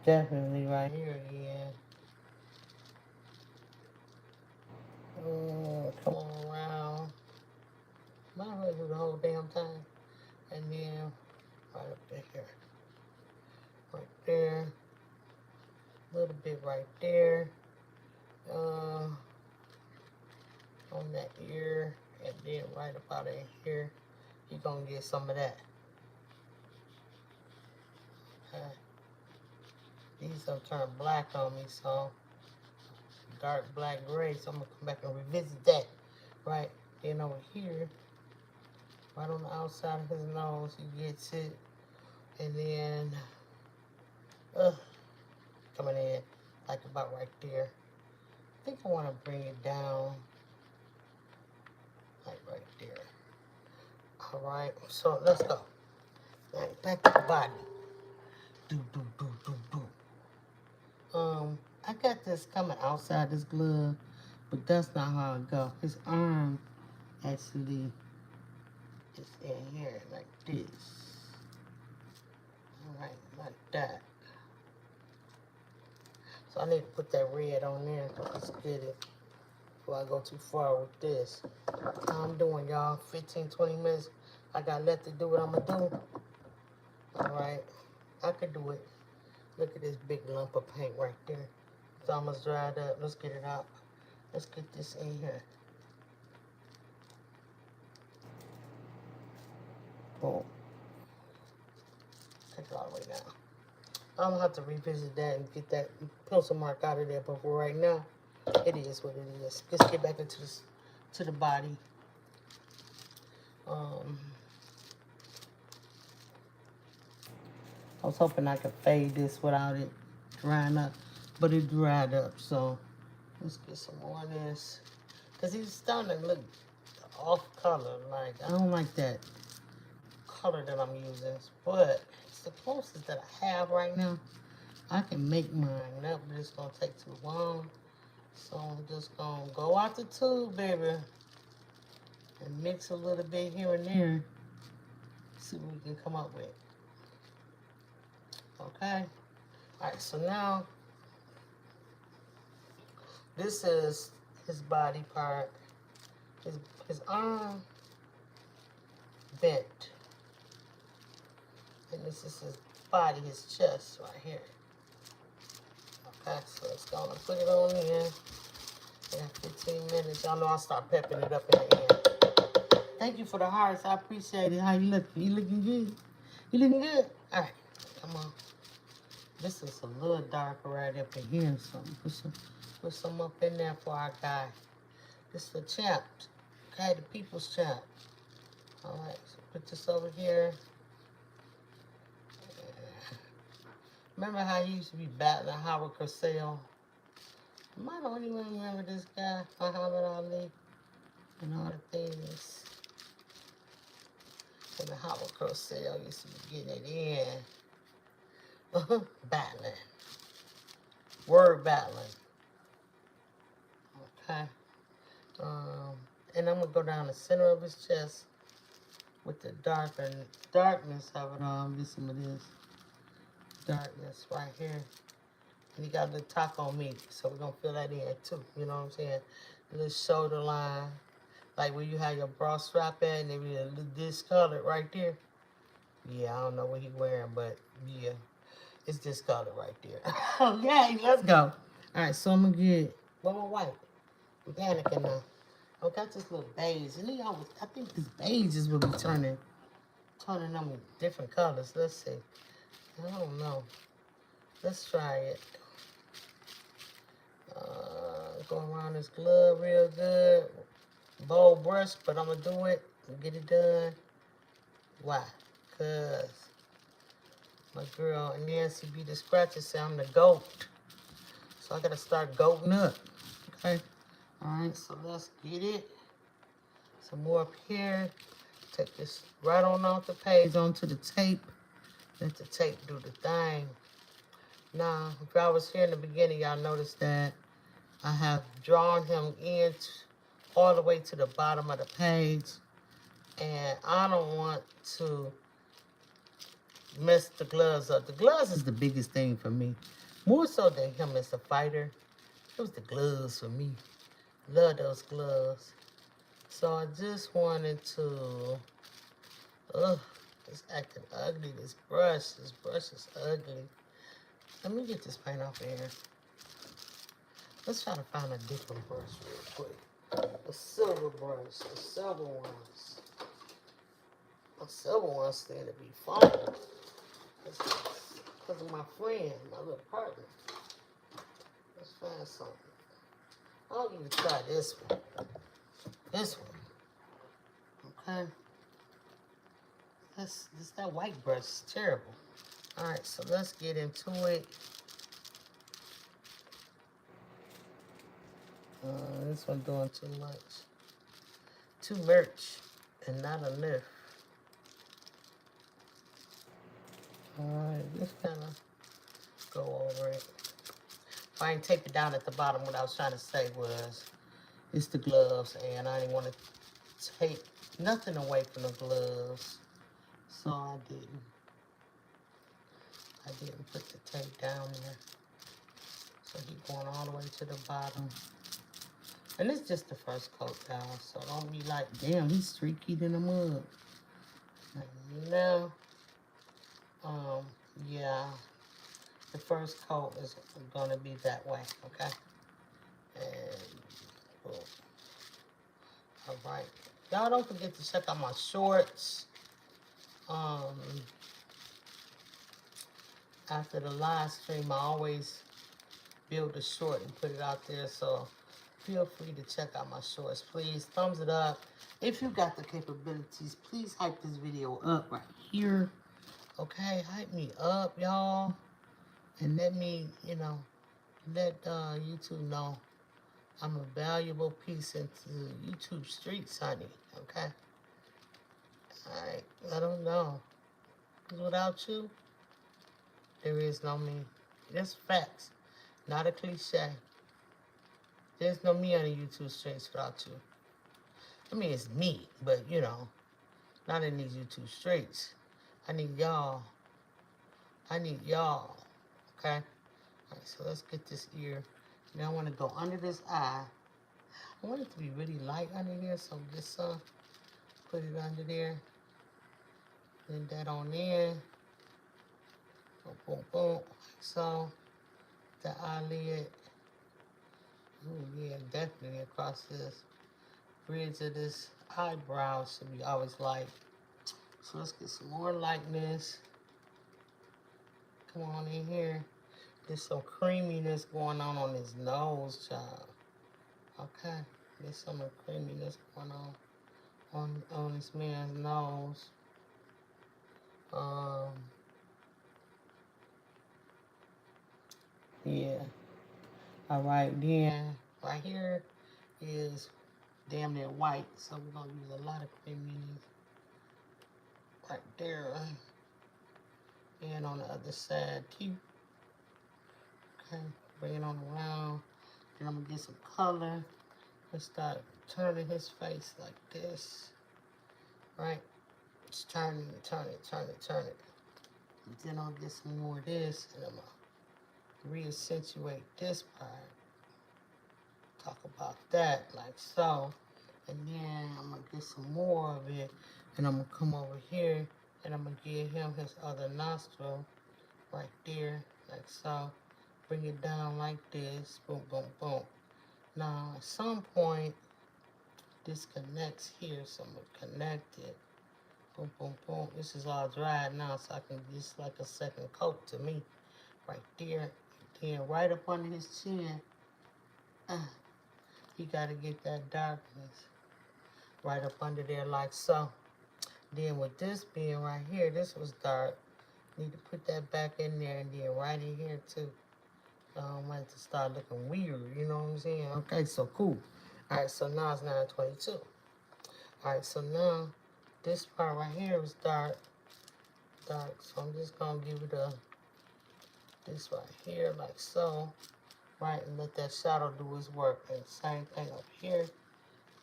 Definitely right here again. Come on around. Might as well do the whole damn thing. And then right up in here. Right there. A little bit right there. On that ear. And then right about in here. You're gonna get some of that. Okay. These have turned black on me, so dark black gray, so I'm gonna come back and revisit that. Right, then over here, right on the outside of his nose, he gets it, and then coming in like about right there. I think I want to bring it down like right there. All right, so let's go. All right, back to the body. Do, do, do, do, do. I got this coming outside this glove, but that's not how it goes. His arm actually is in here like this. Alright, like that. So I need to put that red on there. Let's get it before I go too far with this. How I'm doing, y'all. 15-20 minutes. I got left to do what I'm gonna do. Alright, I could do it. Look at this big lump of paint right there. It's almost dried up. Let's get it out. Let's get this in here. Boom. Take it all the way down. I'm gonna have to revisit that and get that pencil mark out of there, but for right now, it is what it is. Let's get back into this, to the body. I was hoping I could fade this without it drying up, but it dried up, so let's get some more of this. Because he's starting to look off color. Like, I don't like that color that I'm using, but it's the closest that I have right now. I can make mine up, but it's going to take too long. So I'm just going to go out the tube, baby, and mix a little bit here and there. See what we can come up with. Okay? Alright, so now, this is his body part. His arm bent. And this is his body, his chest right here. Okay, so let's go and put it on in. I got 15 minutes. Y'all know I'll start pepping it up in the end. Thank you for the hearts. I appreciate it. How you looking? You looking good? You looking good? Alright, come on. This is a little darker right up in here. So put some up in there for our guy. This is the champ. Okay, the people's champ. Alright, so put this over here. Remember how he used to be battling Howard Cosell? I don't even remember this guy, Muhammad Ali, and all the things. And the Howard Cosell used to be getting it in. Battling. Word battling. Okay. And I'm going to go down the center of his chest with the darkness of it on. Listen to this. Darkness right here. And he got a little taco meat, so we're going to fill that in too. You know what I'm saying? A little shoulder line. Like where you have your bra strap at and maybe a little discolored right there. Yeah, I don't know what he's wearing, but yeah. It's discolored right there. Okay, let's go. Alright, so I'm going to get, where my white? I'm panicking now. I got this little beige. And I think this beige is what we turning them in different colors. Let's see. I don't know. Let's try it. Go around this glove real good. Bold brush, but I'm going to do it and get it done. Why? Because my girl Nancy B. the Scratcher said I'm the goat. So I got to start goating up. Okay? Alright, so let's get it. Some more up here. Take this right on off the page onto the tape. Let the tape do the thing. Now, if y'all was here in the beginning, y'all noticed that I have drawn him in all the way to the bottom of the page. And I don't want to mess the gloves up. The gloves is the biggest thing for me. More so than him as a fighter. It was the gloves for me. Love those gloves. So I just wanted to... it's acting ugly, this brush. This brush is ugly. Let me get this paint off of here. Let's try to find a different brush real quick. A silver brush. The silver ones. The silver ones stand to be fine. Because of my friend, my little partner. Let's find something. I'll even try this one. This one. Okay. That white brush is terrible. Alright, so let's get into it. This one doing too much. Too much and not enough. Alright, just kind of go over it. If I ain't tape it down at the bottom, what I was trying to say was, it's the gloves, and I didn't want to take nothing away from the gloves, so I didn't put the tape down there. So he's going all the way to the bottom. And it's just the first coat, y'all, so don't be like, damn, he's streaky in the mud. Now, yeah, the first coat is gonna be that way, okay? And boom. All right, y'all don't forget to check out my shorts. After the live stream, I always build a short and put it out there, so feel free to check out my shorts. Please thumbs it up. If you got the capabilities, please hype this video up right here. Okay, hype me up, y'all. And let me, you know, let YouTube know I'm a valuable piece into YouTube streets, honey. Okay? Alright, let them know. Because without you, there is no me. That's facts. Not a cliche. There's no me on the YouTube streets without you. I mean, it's me, but, you know, not in these YouTube streets. I need y'all. I need y'all. Okay? Alright, so let's get this ear. Now I want to go under this eye. I want it to be really light under here, so just put it under there. Then that on there. Boom, boom, boom. Like so. The eyelid. Ooh, yeah, definitely across this bridge of this eyebrow should be always light. So let's get some more lightness. Come on in here. There's some creaminess going on his nose, child. Okay, there's some creaminess going on this man's nose. Yeah. All right, then right here is damn near white, so we're gonna use a lot of creaminess right there. And on the other side too. Okay, bring it on around. Then I'm gonna get some color. Let's start turning his face like this. Right? Just turn it, turn it, turn it, turn it. And then I'll get some more of this, and I'm gonna reaccentuate this part. Talk about that like so. And then I'm gonna get some more of it, and I'm gonna come over here, and I'm gonna give him his other nostril right there, like so. Bring it down like this, boom, boom, boom. Now, at some point, this connects here, so I'm gonna connect it. Boom, boom, boom. This is all dried now, so I can just like a second coat to me, right there. Then right up under his chin, you gotta get that darkness right up under there like so. Then with this being right here, this was dark. Need to put that back in there, and then right in here too. I don't want it to start looking weird, you know what I'm saying? Okay, so cool. All right, so now it's 9:22. All right, so now this part right here is dark. So I'm just gonna give it this right here, like so. Right, and let that shadow do its work. And same thing up here.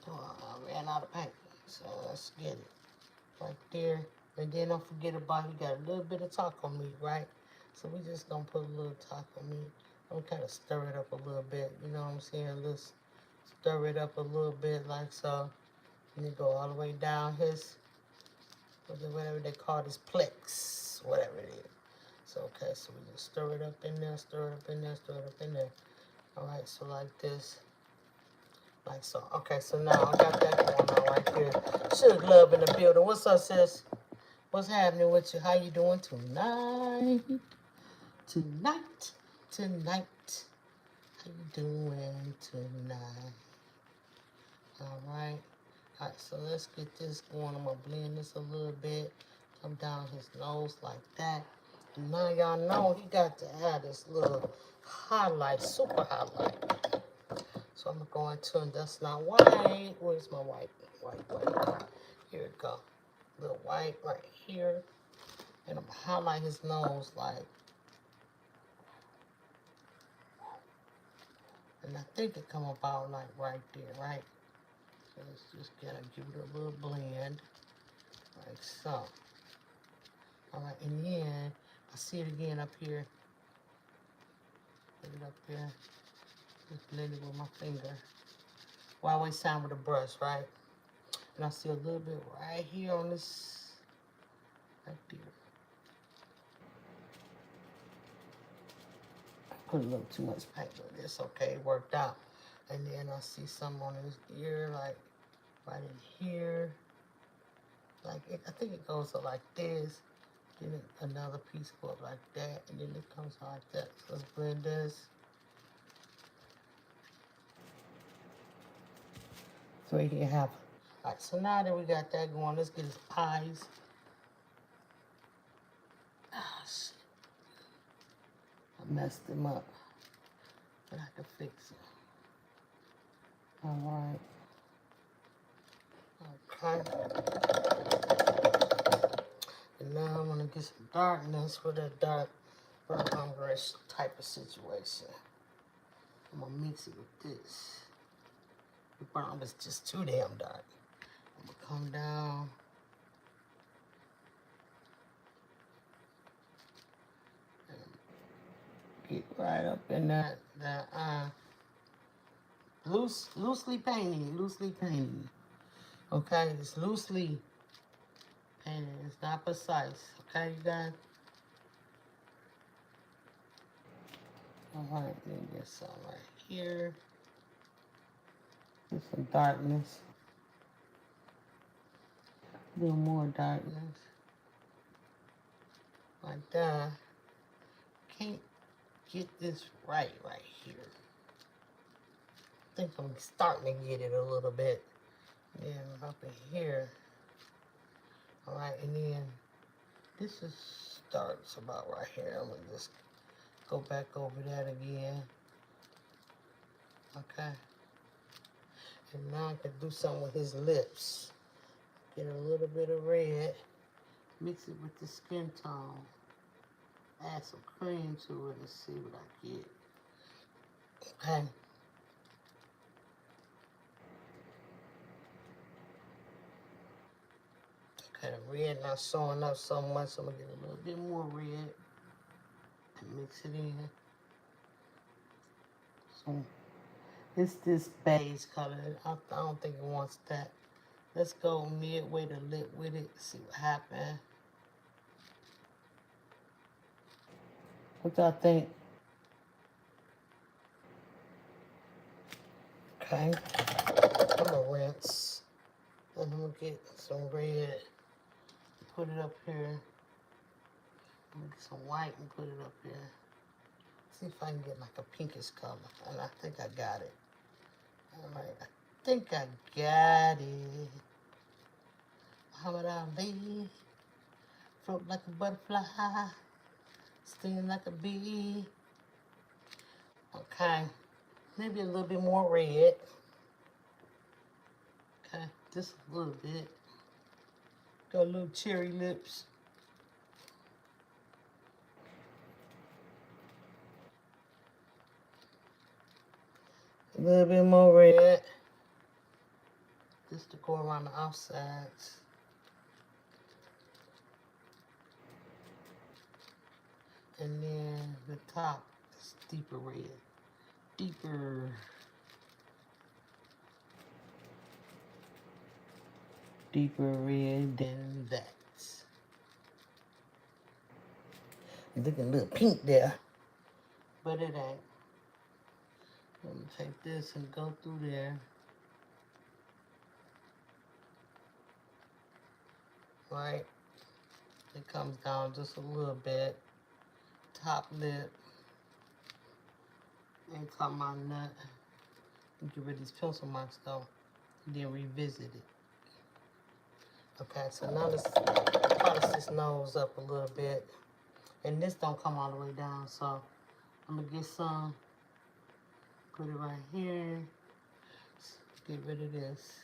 Oh, I ran out of paint, so let's get it right there. And then don't forget about, you got a little bit of taco meat, right? So we just gonna put a little taco meat. I'm gonna kind of stir it up a little bit, you know what I'm saying? Let's stir it up a little bit like so. And then go all the way down his, whatever they call this, plex, whatever it is. So, okay, so we just stir it up in there, stir it up in there, stir it up in there. All right, so like this, like so. Okay, so now I got that going on right here. Sugar Love in the building. What's up, sis? What's happening with you? How you doing tonight? Tonight. How you doing tonight? All right. All right, so let's get this going. I'm going to blend this a little bit. Come down his nose like that. And now y'all know he got to have this little highlight, super highlight. So I'm going to go into, and that's not white. Where's my white? White. Here it go. Little white right here. And I'm gonna highlight his nose like, and I think it come about like right there, right? So let's just gotta give it a little blend, like so. Alright, and then I see it again up here. Put it up there. Just blend it with my finger. Well, I always sound with a brush, right? And I see a little bit right here on this, right there. Put a little too much paint, but it's okay, it worked out. And then I see some on his ear, like right in here. Like, I think it goes up like this. Then another piece go up like that, and then it comes out like that. So let's blend this. So we can have. Alright, so now that we got that going, let's get his eyes. Ah, shit. I messed him up. But I can fix it. Alright. Okay. And now I'm gonna get some darkness for that dark brown-ish type of situation. I'm gonna mix it with this. The brown is just too damn dark. I'm gonna come down. And get right up in that loosely painting. Okay, it's loosely painted. It's not precise. Okay, you guys. All right, then get some right here. Get some darkness. A little more darkness. Like that. Can't get this right here. I think I'm starting to get it a little bit. Yeah, up in here. All right, and then this starts about right here. I'm gonna just go back over that again. Okay. And now I can do something with his lips. Get a little bit of red. Mix it with the skin tone. Add some cream to it and see what I get. Okay. Okay, the red not showing up so much, so I'm gonna get a little bit more red and mix it in. So it's this beige color. I don't think it wants that. Let's go midway to lip with it, see what happens. What y'all think? Okay. I'm gonna rinse. And I'm gonna get some red. Put it up here. I'm gonna get some white and put it up here. See if I can get like a pinkish color. And I think I got it. Alright, I think I got it. Muhammad Ali. Float like a butterfly. Sting like a bee. Okay. Maybe a little bit more red. Okay, just a little bit. Got a little cherry lips. A little bit more red. Just to go around the outsides. And then the top is deeper red. Deeper. Deeper red than that. I'm looking a little pink there, but it ain't. I'm gonna take this and go through there. Right? It comes down just a little bit. Top lip. Ain't talking about nut. Get rid of these pencil marks though. And then revisit it. Okay, so now let's polish this nose up a little bit. And this don't come all the way down, so I'm gonna get some. Put it right here. Get rid of this.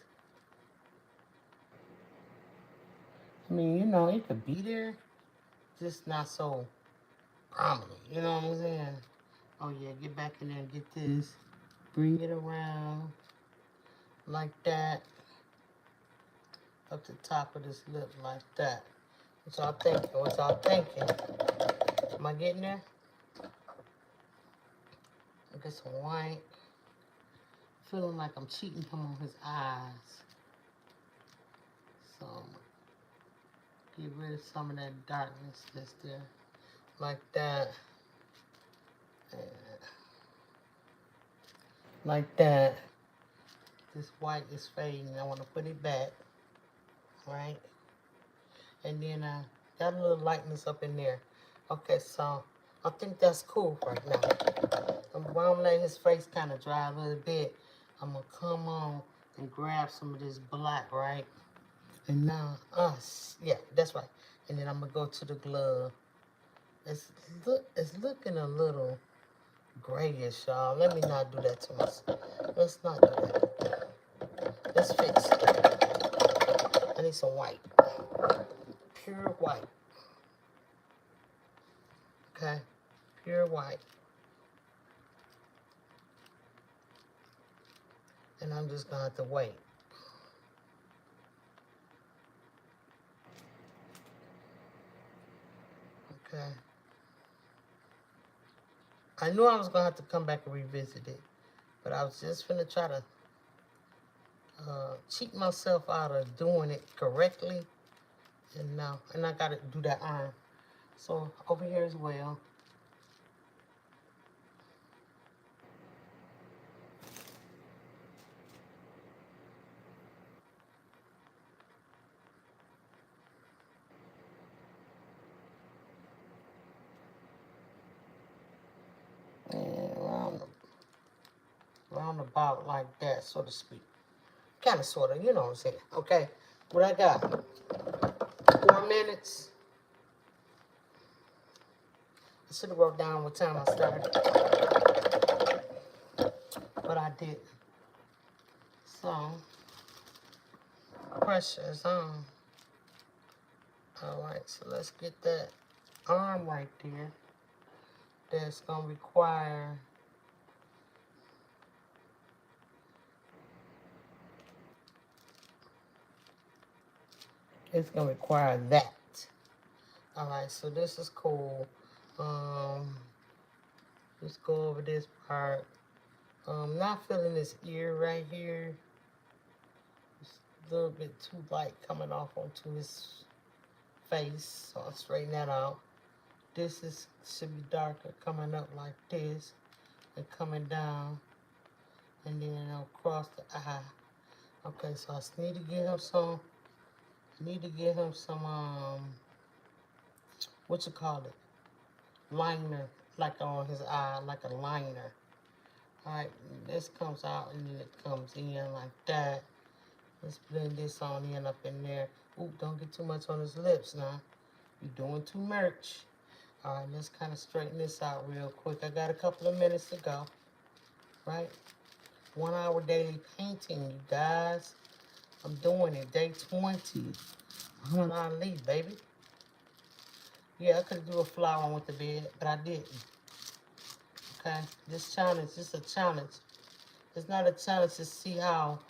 I mean, you know, it could be there. just not so prominent. You know what I'm saying? Oh yeah, get back in there and get this. Bring it around like that. Up the top of this lip like that. What y'all thinking? What y'all thinking? Am I getting there? Get some white. Feeling like I'm cheating him on his eyes. So, get rid of some of that darkness that's there. Like that. And like that. This white is fading. I want to put it back. Right? And then I got a little lightness up in there. Okay, so I think that's cool right now. While I'm letting his face kind of dry a little bit, I'm going to come on and grab some of this black, right? And now, yeah, that's right. And then I'm going to go to the glove. It's looking a little grayish, y'all. Let me not do that to myself. Let's not do that. Let's fix it. I need some white. Pure white. Okay? Pure white. And I'm just going to have to wait. Okay. I knew I was going to have to come back and revisit it. But I was just going to try to cheat myself out of doing it correctly. And I got to do that iron. So over here as well. And round about like that, so to speak. Kind of, sort of, you know what I'm saying. Okay, what I got? 4 minutes. I should have wrote down what time I started. But I didn't. So, pressure is on. Alright, so let's get that arm right there. That's going to require... It's going to require that. Alright, so this is cool. Let's go over this part. Not feeling this ear right here. It's a little bit too light coming off onto his face. So I'll straighten that out. This should be darker coming up like this and coming down. And then across the eye. Okay, so I need to get him some, what you call it? Liner, like on his eye, like a liner. Alright, this comes out and then it comes in like that. Let's blend this on in up in there. Ooh, don't get too much on his lips now. You're doing too much. Alright, let's kind of straighten this out real quick. I got a couple of minutes to go. Right? 1 hour daily painting, you guys. I'm doing it. Day 20. I'm on leave, baby. Yeah, I could do a flower and went to bed, but I didn't. Okay? This challenge, this is a challenge. It's not a challenge to see how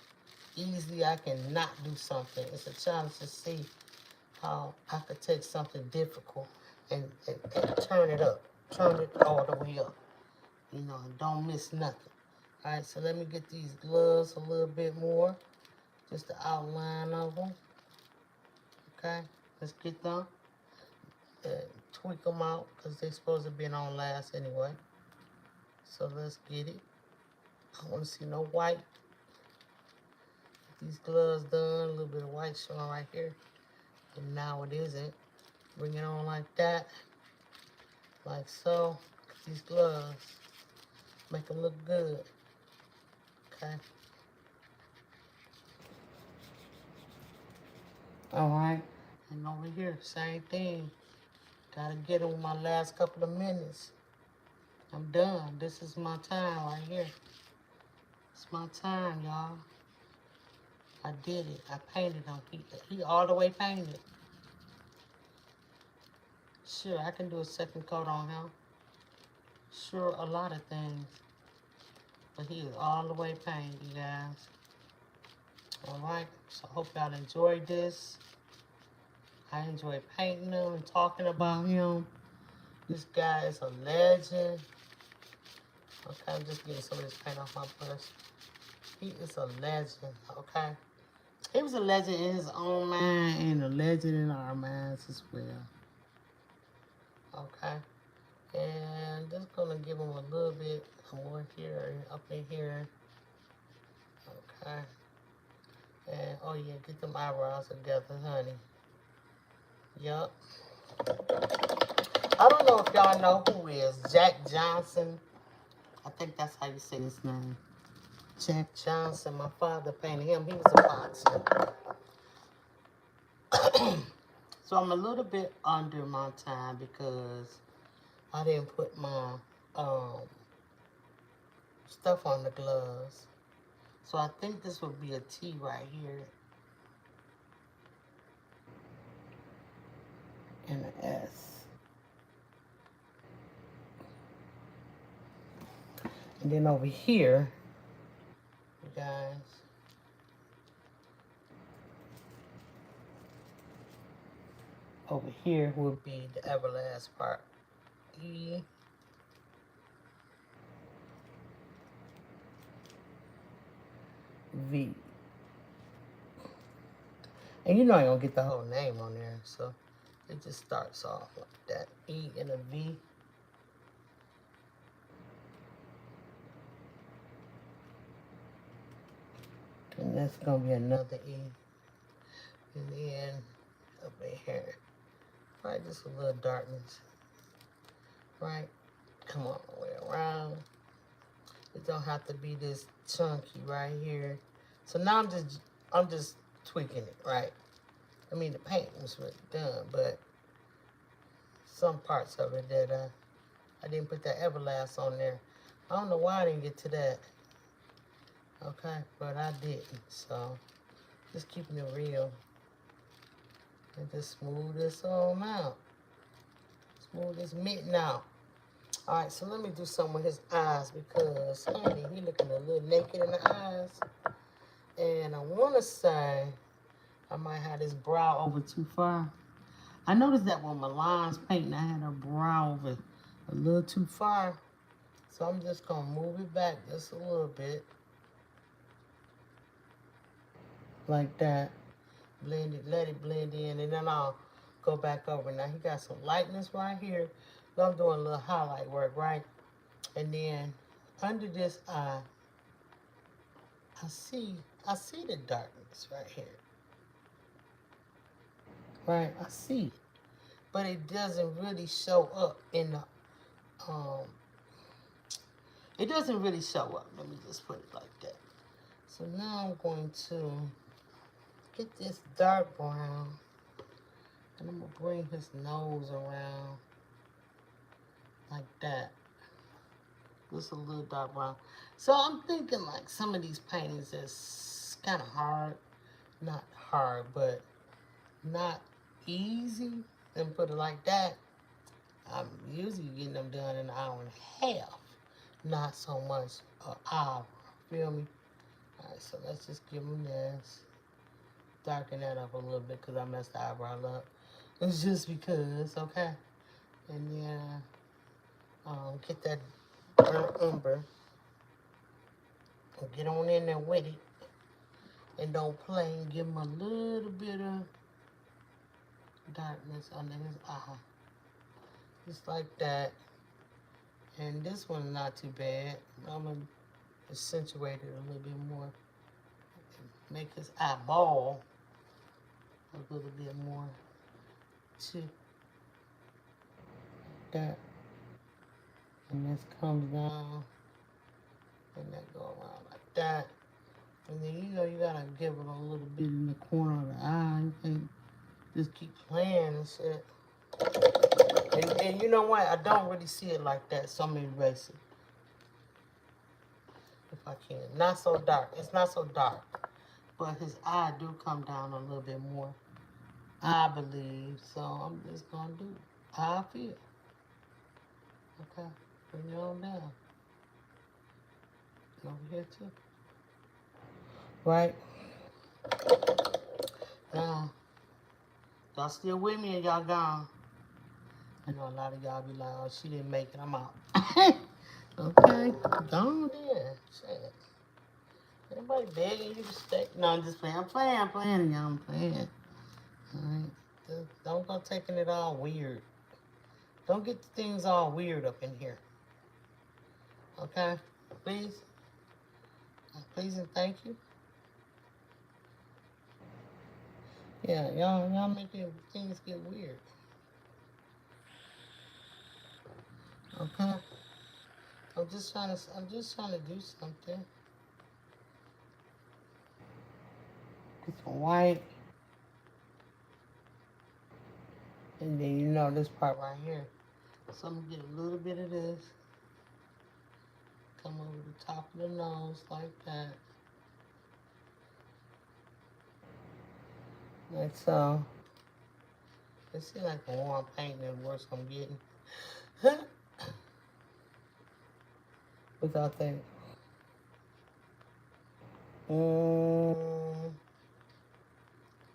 easily I can not do something. It's a challenge to see how I could take something difficult and turn it up. Turn it all the way up. You know, and don't miss nothing. Alright, so let me get these gloves a little bit more. Just the outline of them. Okay, let's get them. Tweak them out because they're supposed to be on last anyway. So let's get it. I want to see no white. Get these gloves done. A little bit of white showing right here. And now it isn't. Bring it on like that. Like so. Get these gloves. Make them look good. Okay. Alright. And over here, same thing. Gotta get them with my last couple of minutes. I'm done. This is my time right here. It's my time, y'all. I did it. I painted him. He all the way painted. Sure, I can do a second coat on him. Sure, a lot of things. But he is all the way painted, you guys. Alright, so I hope y'all enjoyed this. I enjoy painting him and talking about him. This guy is a legend. Okay, I'm just getting some of this paint off my brush. He is a legend, okay? He was a legend in his own mind and a legend in our minds as well. Okay? And just gonna give him a little bit more here, up in here. Okay? And, oh yeah, get them eyebrows together, honey. Yup. I don't know if y'all know who is Jack Johnson. I think that's how you say his name. Jack Johnson. My father painted him. He was a boxer. So I'm a little bit under my time because I didn't put my stuff on the gloves. So I think this would be a T right here. And an S. And then over here, you guys, over here would be the everlast part. E. V. And you know I don't get the whole name on there, so it just starts off like that. E and a V. And that's gonna be another E. And then up in here. Right, just a little darkness. Right? Come on, all the way around. It don't have to be this chunky right here. So now I'm just tweaking it, right? I mean the paint was really done, but some parts of it that I didn't put that everlast on there. I don't know why I didn't get to that. Okay, but I didn't. So just keeping it real. And just smooth this on out. Smooth this mitten out. Alright, so let me do something with his eyes because, honey, he looking a little naked in the eyes. And I want to say I might have this brow over too far. I noticed that when Milan's painting, I had her brow over a little too far. So I'm just going to move it back just a little bit. Like that. Blend it, let it blend in, and then I'll go back over. Now he got some lightness right here. So I'm doing a little highlight work, right? And then under this eye, I see the darkness right here. Right, I see it. But it doesn't really show up in the it doesn't really show up. Let me just put it like that. So now I'm going to get this dark brown, and I'm going to bring his nose around like that. Just a little dark brown. So I'm thinking like some of these paintings is kind of hard. Not hard, but not easy. Let me put it like that. I'm usually getting them done in an hour and a half. Not so much an hour. Feel me? Alright, so let's just give them this. Darken that up a little bit because I messed the eyebrow up. It's just because, okay? And then get that burnt umber and get on in there with it. And don't play and give him a little bit of darkness under his eye. Just like that. And this one's not too bad. I'm going to accentuate it a little bit more. Make his eyeball a little bit more too. That. And this comes down. And that go around like that. And then you know you gotta give it a little bit in the corner of the eye. You can't just keep playing and shit. And you know what? I don't really see it like that, so I'm gonna erase it. If I can. Not so dark. It's not so dark. But his eye do come down a little bit more, I believe. So I'm just gonna do it. how I feel. Okay, bring it on down. Over here too. Right? Now, y'all still with me and y'all gone? I know a lot of y'all be like, oh, she didn't make it, I'm out. Okay, gone there. Shit. Everybody begging you to stay. No, I'm just playing. I'm playing, y'all. I'm playing. Alright? Don't go taking it all weird. Don't get the things all weird up in here. Okay? Please? Please and thank you. Yeah, y'all making things get weird. Okay? I'm just trying to do something. Get some white. And then you know this part right here. So I'm gonna get a little bit of this. Come over the top of the nose like that. Like so. It seems like a warm paint and the worse I'm getting. Without that.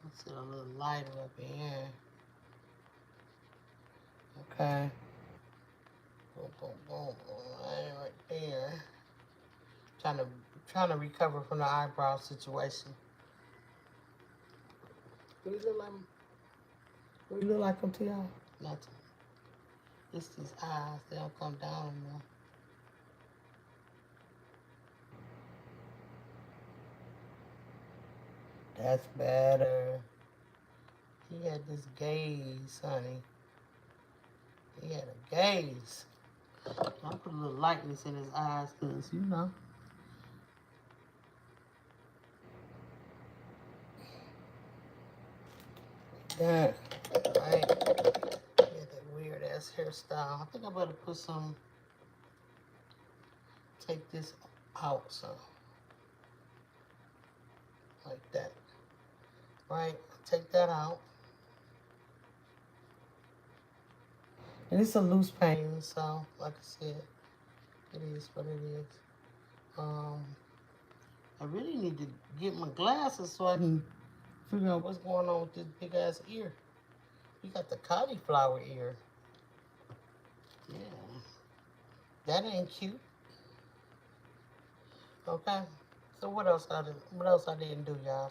Let's get a little lighter up in here. Okay. Boom, boom, boom. Right there. Trying to recover from the eyebrow situation. Do you look like him? Do you look like him to y'all? Not to. It's these eyes. They don't come down enough. That's better. He had this gaze, honey. He had a gaze. I put a little lightness in his eyes because, you know. That, right? He had that weird ass hairstyle. I think I better put some, take this out, so. Like that. Right? Take that out. And it's a loose painting, so like I said, it is what it is. I really need to get my glasses so I can figure out what's going on with this big ass ear. You got the cauliflower ear. Yeah. That ain't cute. Okay. So what else I didn't do, y'all?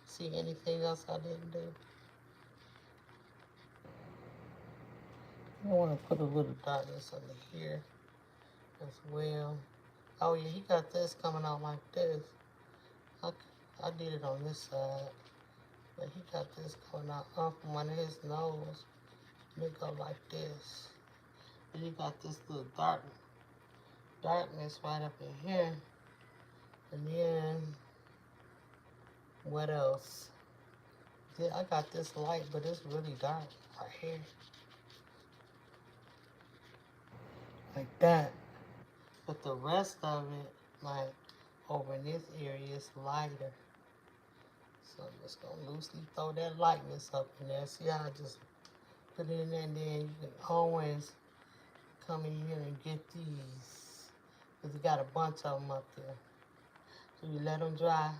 See anything else I didn't do? I want to put a little darkness under here as well. Oh yeah, he got this coming out like this. I did it on this side, but he got this coming out up from one of his nose. And it go like this. And he got this little darkness right up in here. And then, what else? Yeah, I got this light, but it's really dark right here. Like that. But the rest of it, like over in this area, is lighter. So I'm just gonna loosely throw that lightness up in there. See how I just put it in there, and then you can always come in here and get these. Because you got a bunch of them up there. So you let them dry,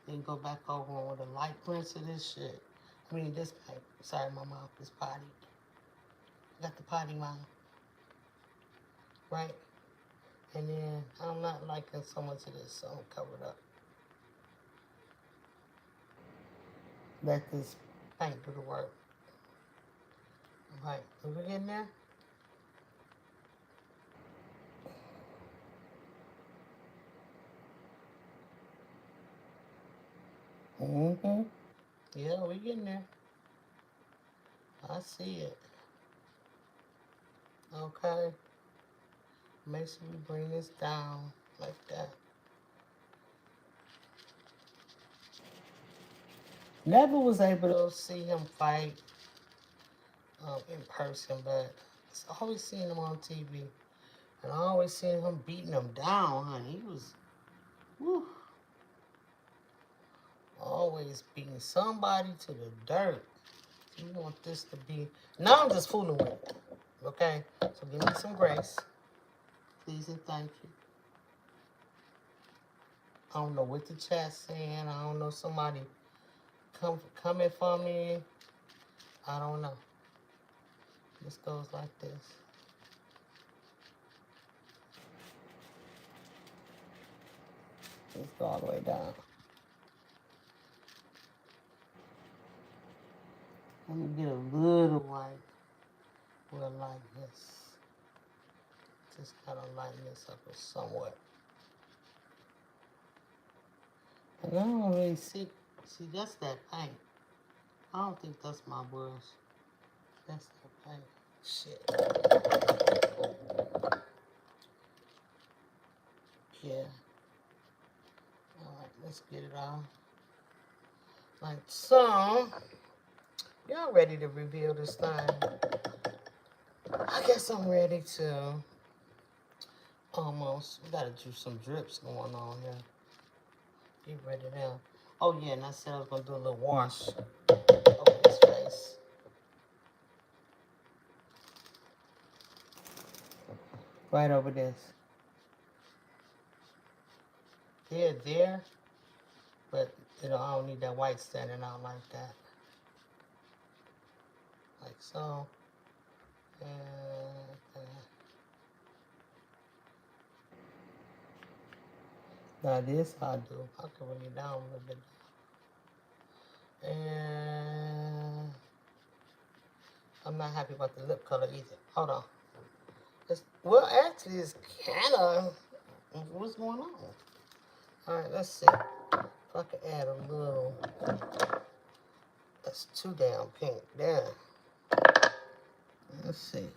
then go back over them with a light rinse of this shit. I mean, this paint. Sorry, my mouth is potty. I got the potty mouth. Right? And then I'm not liking so much of this, so I'm covered up. Let this paint do the work. Alright, are we getting there? Mm-hmm. Yeah, we getting there. I see it. Okay. Make sure we bring this down like that. Never was able to see him fight in person, but I always seen him on TV. And I always seen him beating him down, honey. He was, whew, always beating somebody to the dirt. You want this to be... Now I'm just fooling with it. Okay? So give me some grace. Please and thank you. I don't know what the chat's saying. I don't know, somebody coming for me. I don't know. This goes like this. Let's go all the way down. Let me get a little white. We'll lighten this. Just kind of lighten this up somewhat. And I don't really see, that's that paint. I don't think that's my brush. That's that paint. Shit. Yeah. Alright, let's get it off. Like so. Y'all ready to reveal this thing? I guess I'm ready to almost. We gotta do some drips going on here. Get ready now. Oh yeah, and I said I was gonna do a little wash over his face. Right over this. Yeah, there. But you know, I don't need that white standing out like that. Like so. Now this I do. I can bring it down a little bit. And I'm not happy about the lip color either. Hold on. Well, actually, it's kind of... What's going on? Alright, let's see. If I can add a little... That's too damn pink there. Let's see.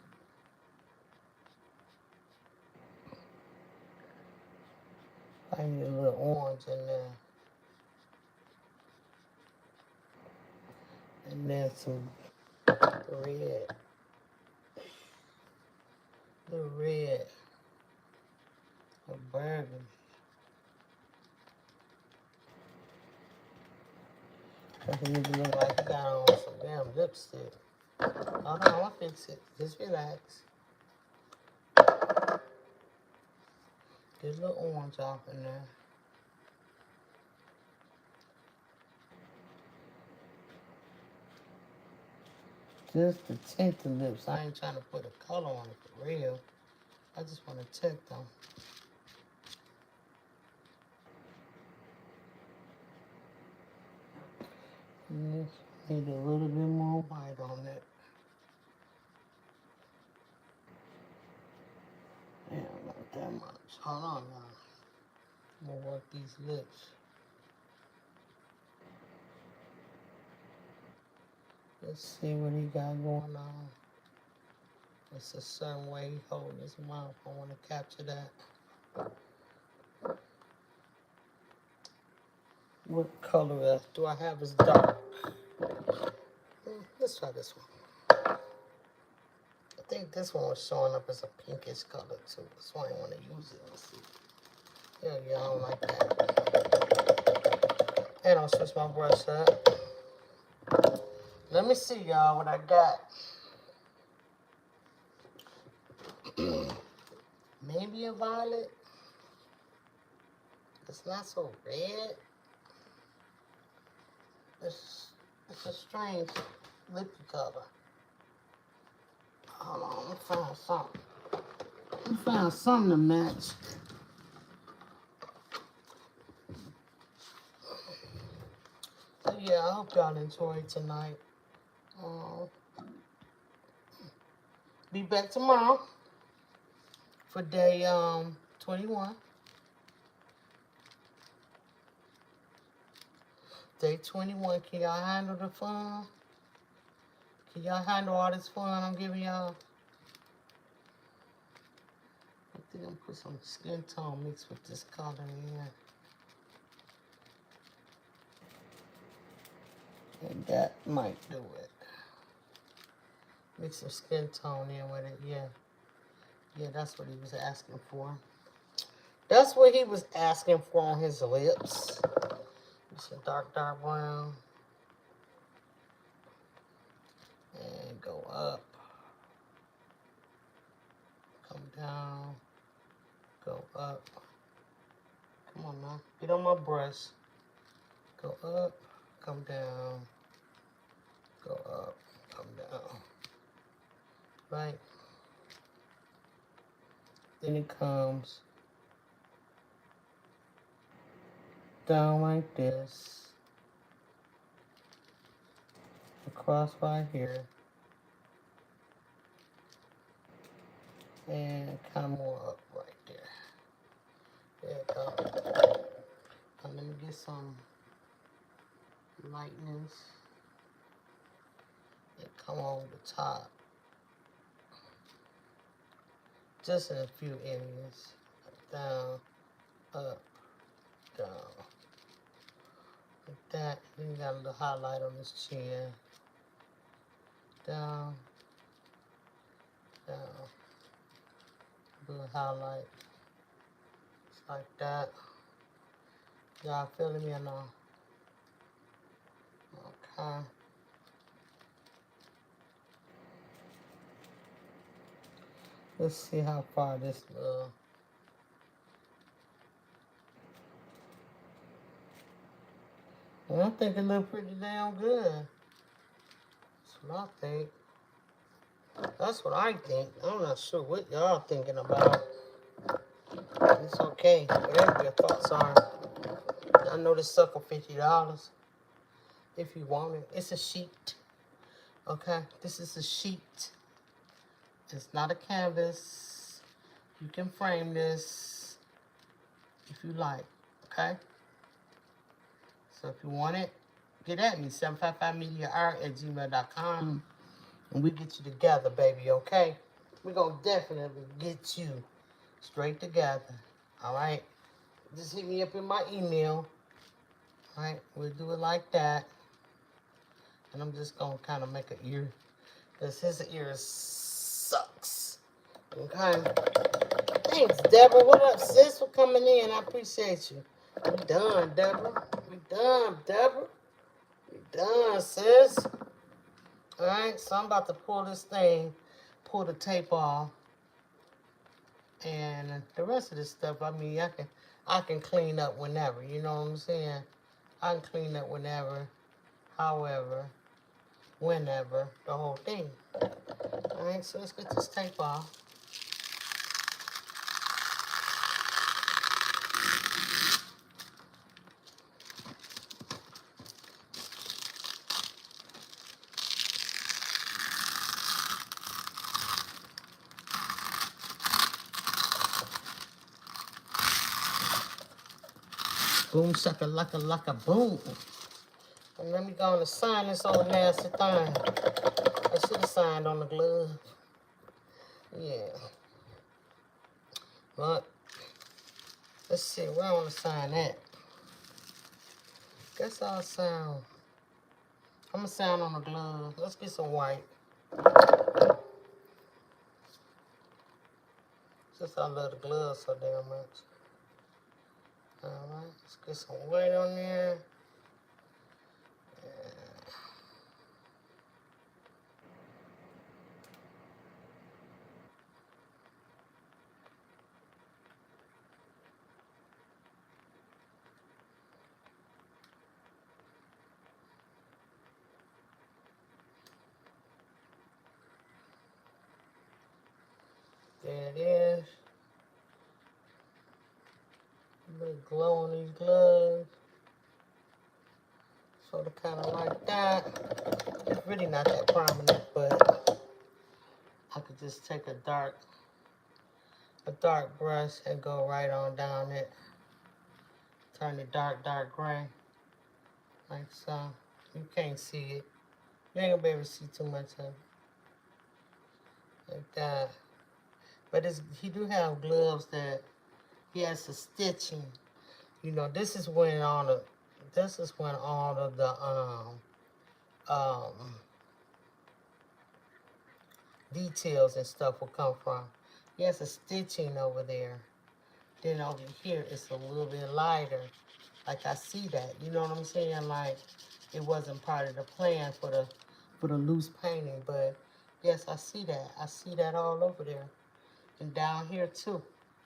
I need a little orange in there. And then some red. The red. A burgundy. Doesn't even look like you got on some damn lipstick. Hold on, I'll fix it. Just relax. Get a little orange off in there. Just to tint the lips. I ain't trying to put a color on it for real. I just want to tint them. And this need a little bit more white on it. Yeah, not that much. Hold on now. I'm gonna work these lips. Let's see what he got going on. It's a certain way he holding his mouth. I want to capture that. What color do I have is dark? Let's try this one. I think this one was showing up as a pinkish color too. That's why I want to use it. Let's see. Yeah, I don't like that. And I'll switch my brush up. Let me see, y'all, what I got. Maybe a violet. It's not so red. It's a strange lippy color. Hold on, let me find something. Let me find something to match. So yeah, I hope y'all enjoyed tonight. Be back tomorrow for day 21. Day 21. Can y'all handle the fun? Can y'all handle all this fun I'm giving y'all? I think I'm gonna put some skin tone mixed with this color in here. And that might do it. Mix some skin tone in with it, yeah. Yeah, that's what he was asking for. That's what he was asking for on his lips. Some dark brown. and go up, come down, go up. Come on now, get on my brush. Go up, come down, go up, come down. Right? Then it comes down like this, across right here, and kind of more up right there. There it goes. Now let me get some lightness and come over the top. Just in a few areas. Down, up, down. Like that. Then you got a little highlight on this chin. Down, down. A little highlight. Just like that. Y'all feeling me or not? Okay. Let's see how far this little. And I think it looks pretty damn good. That's what I think. That's what I think. I'm not sure what y'all thinking about. It's okay. Whatever your thoughts are. I know this sucker $50 if you want it. It's a sheet. Okay? This is a sheet. It's not a canvas. You can frame this if you like. Okay? So if you want it, get at me. 755mediaart@gmail.com. And we get you together, baby, okay? We're going to definitely get you straight together, all right? Just hit me up in my email, all right? We'll do it like that. And I'm just going to kind of make an ear, because his ear sucks, okay? Thanks, Deborah. What up, sis, for coming in? I appreciate you. We done, Deborah. We done, Deborah. We done, sis. All right, so I'm about to pull this thing, pull the tape off, and the rest of this stuff, I mean, I can clean up whenever, you know what I'm saying? I can clean up whenever, however, whenever, the whole thing. All right, so let's get this tape off. Boom, sucker, laka, boom. And let me go and sign this old nasty thing. I should have signed on the glove. Yeah. But, let's see, where I want to sign at. Guess I'll sound. I'm going to sound on the glove. Let's get some white. Just I love the glove so damn much. Alright, let's get some white on there. There it is. A little glow on these gloves. Sort of kind of like that. It's really not that prominent, but I could just take a dark brush and go right on down it. Turn it dark gray. Like so. You can't see it. You ain't gonna be able to see too much of it. Like that. But he do have gloves that he has the stitching. You know, this is when all of the details and stuff will come from. He has a stitching over there. Then over here it's a little bit lighter. Like I see that. You know what I'm saying? Like it wasn't part of the plan for with a loose painting. But yes, I see that. I see that all over there. And down here too.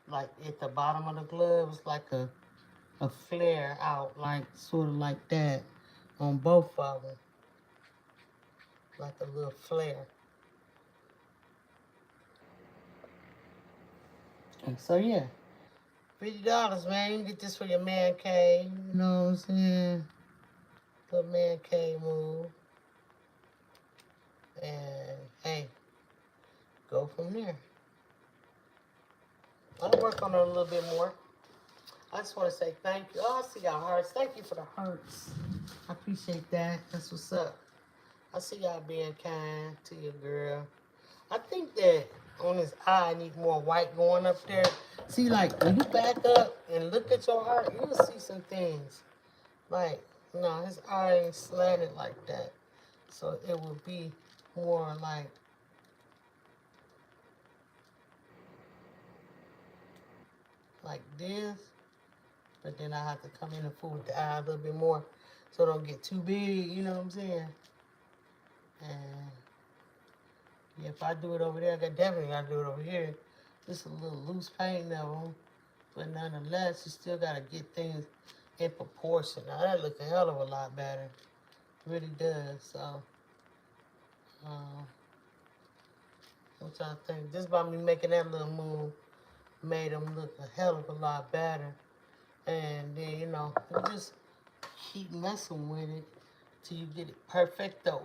Like at the bottom of the glove, it's like a flare out, like sort of like that on both of them. Like a little flare. And so yeah. $50, man. You can get this for your man cave. You know what I'm saying? Little man cave move. And hey, go from there. I'll work on it a little bit more. I just want to say thank you. Oh, I see y'all hearts. Thank you for the hearts. I appreciate that. That's what's up. I see y'all being kind to your girl. I think that on his eye, I need more white going up there. See, like, when you back up and look at your heart, you'll see some things. Like, no, his eye ain't slanted like that. So it will be more like this. But then I have to come in and fool with the eye a little bit more so it don't get too big, you know what I'm saying? And yeah, if I do it over there, I definitely got to do it over here. Just a little loose paint of them. But nonetheless, you still got to get things in proportion. Now, that looks a hell of a lot better. It really does. So, what y'all think? Just by me making that little move made them look a hell of a lot better. And then, you know, you just keep messing with it till you get it perfecto,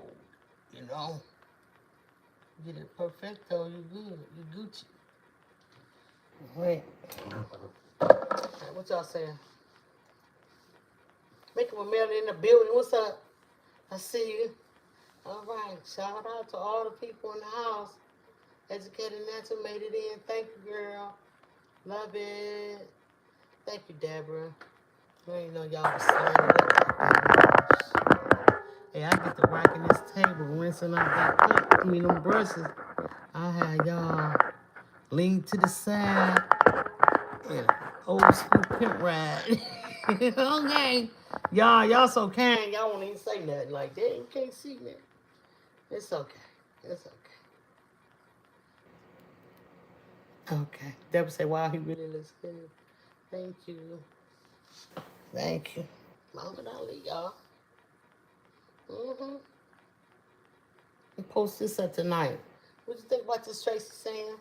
you know. Get it perfecto, you good, you Gucci. Wait. Right, what y'all saying? Make a mail in the building. What's up? I see you. All right. Shout out to all the people in the house. Educated Natural made it in. Thank you, girl. Love it. Thank you, Deborah. I didn't know y'all was slamming up. Hey, I get to rocking this table, rinsing out that cup. I mean, them brushes. I had y'all lean to the side. Yeah, old school pimp ride. Okay. Y'all so kind. Y'all won't even say nothing like that. You can't see that. It's okay. It's okay. Okay. Deborah say, wow, he really looks good. Thank you. Thank you. Muhammad Ali, y'all. And post this up tonight. What you think about this Tracy saying?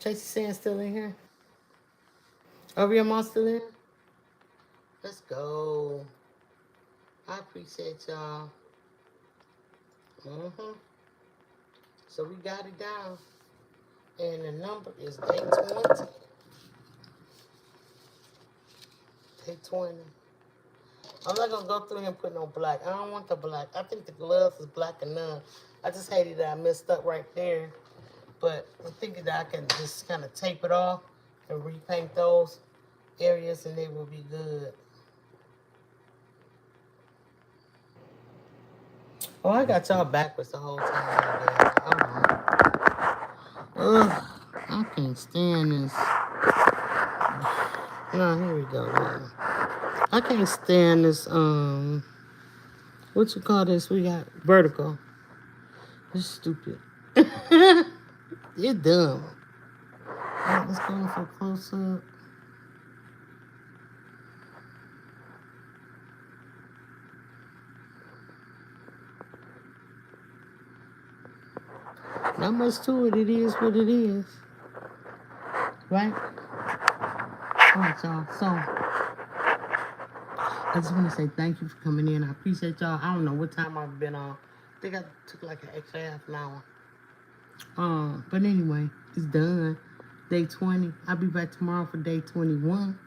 Tracy saying still in here? Over your mom still in? Let's go. I appreciate y'all. So we got it down. And the number is day 20. Day 20. I'm not gonna go through here and put no black. I don't want the black. I think the gloves is black enough. I just hated that I messed up right there. But I'm thinking that I can just kind of tape it off and repaint those areas and they will be good. Oh, I got y'all backwards the whole time. Ugh, I can't stand this. No, here we go. Man. I can't stand this, what you call this? We got vertical. It's stupid. It's dumb. All right, let's go in for a close-up. Not much to it. It is what it is. Right? All right, y'all. So, I just want to say thank you for coming in. I appreciate y'all. I don't know what time I've been on. I think I took like an extra half an hour. But anyway, it's done. Day 20. I'll be back tomorrow for day 21.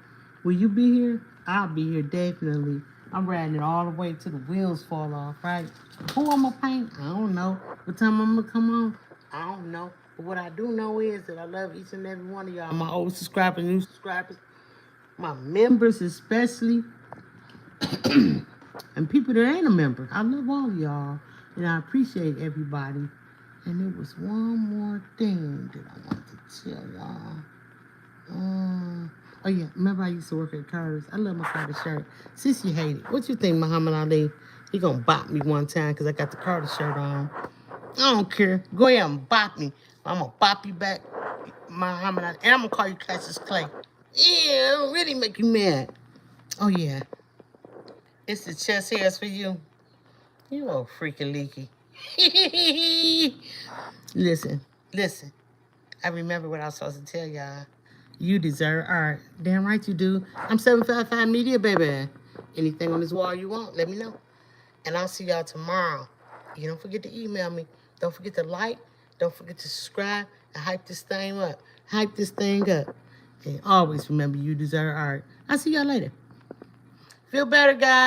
Will you be here? I'll be here definitely. I'm riding it all the way till the wheels fall off, right? Who I'm gonna paint? I don't know. What time I'm gonna come on? I don't know. But what I do know is that I love each and every one of y'all. My old subscribers, new subscribers, my members especially, and people that ain't a member. I love all of y'all, and I appreciate everybody. And there was one more thing that I wanted to tell y'all. Oh yeah, remember I used to work at Curves. I love my Curtis shirt. Sis, you hate it. What you think, Muhammad Ali? He gonna bop me one time because I got the Carter shirt on. I don't care. Go ahead and bop me. I'm gonna bop you back, Muhammad. And I'm gonna call you Cassius Clay. Yeah, it'll really make you mad. Oh yeah. It's the chest hairs for you. You old freaking leaky. Listen. I remember what I was supposed to tell y'all. You deserve art. Damn right you do. I'm 755 Media, baby. Anything on this wall you want, let me know. And I'll see y'all tomorrow. You don't forget to email me. Don't forget to like. Don't forget to subscribe and hype this thing up. Hype this thing up. And always remember, you deserve art. I'll see y'all later. Feel better, guys.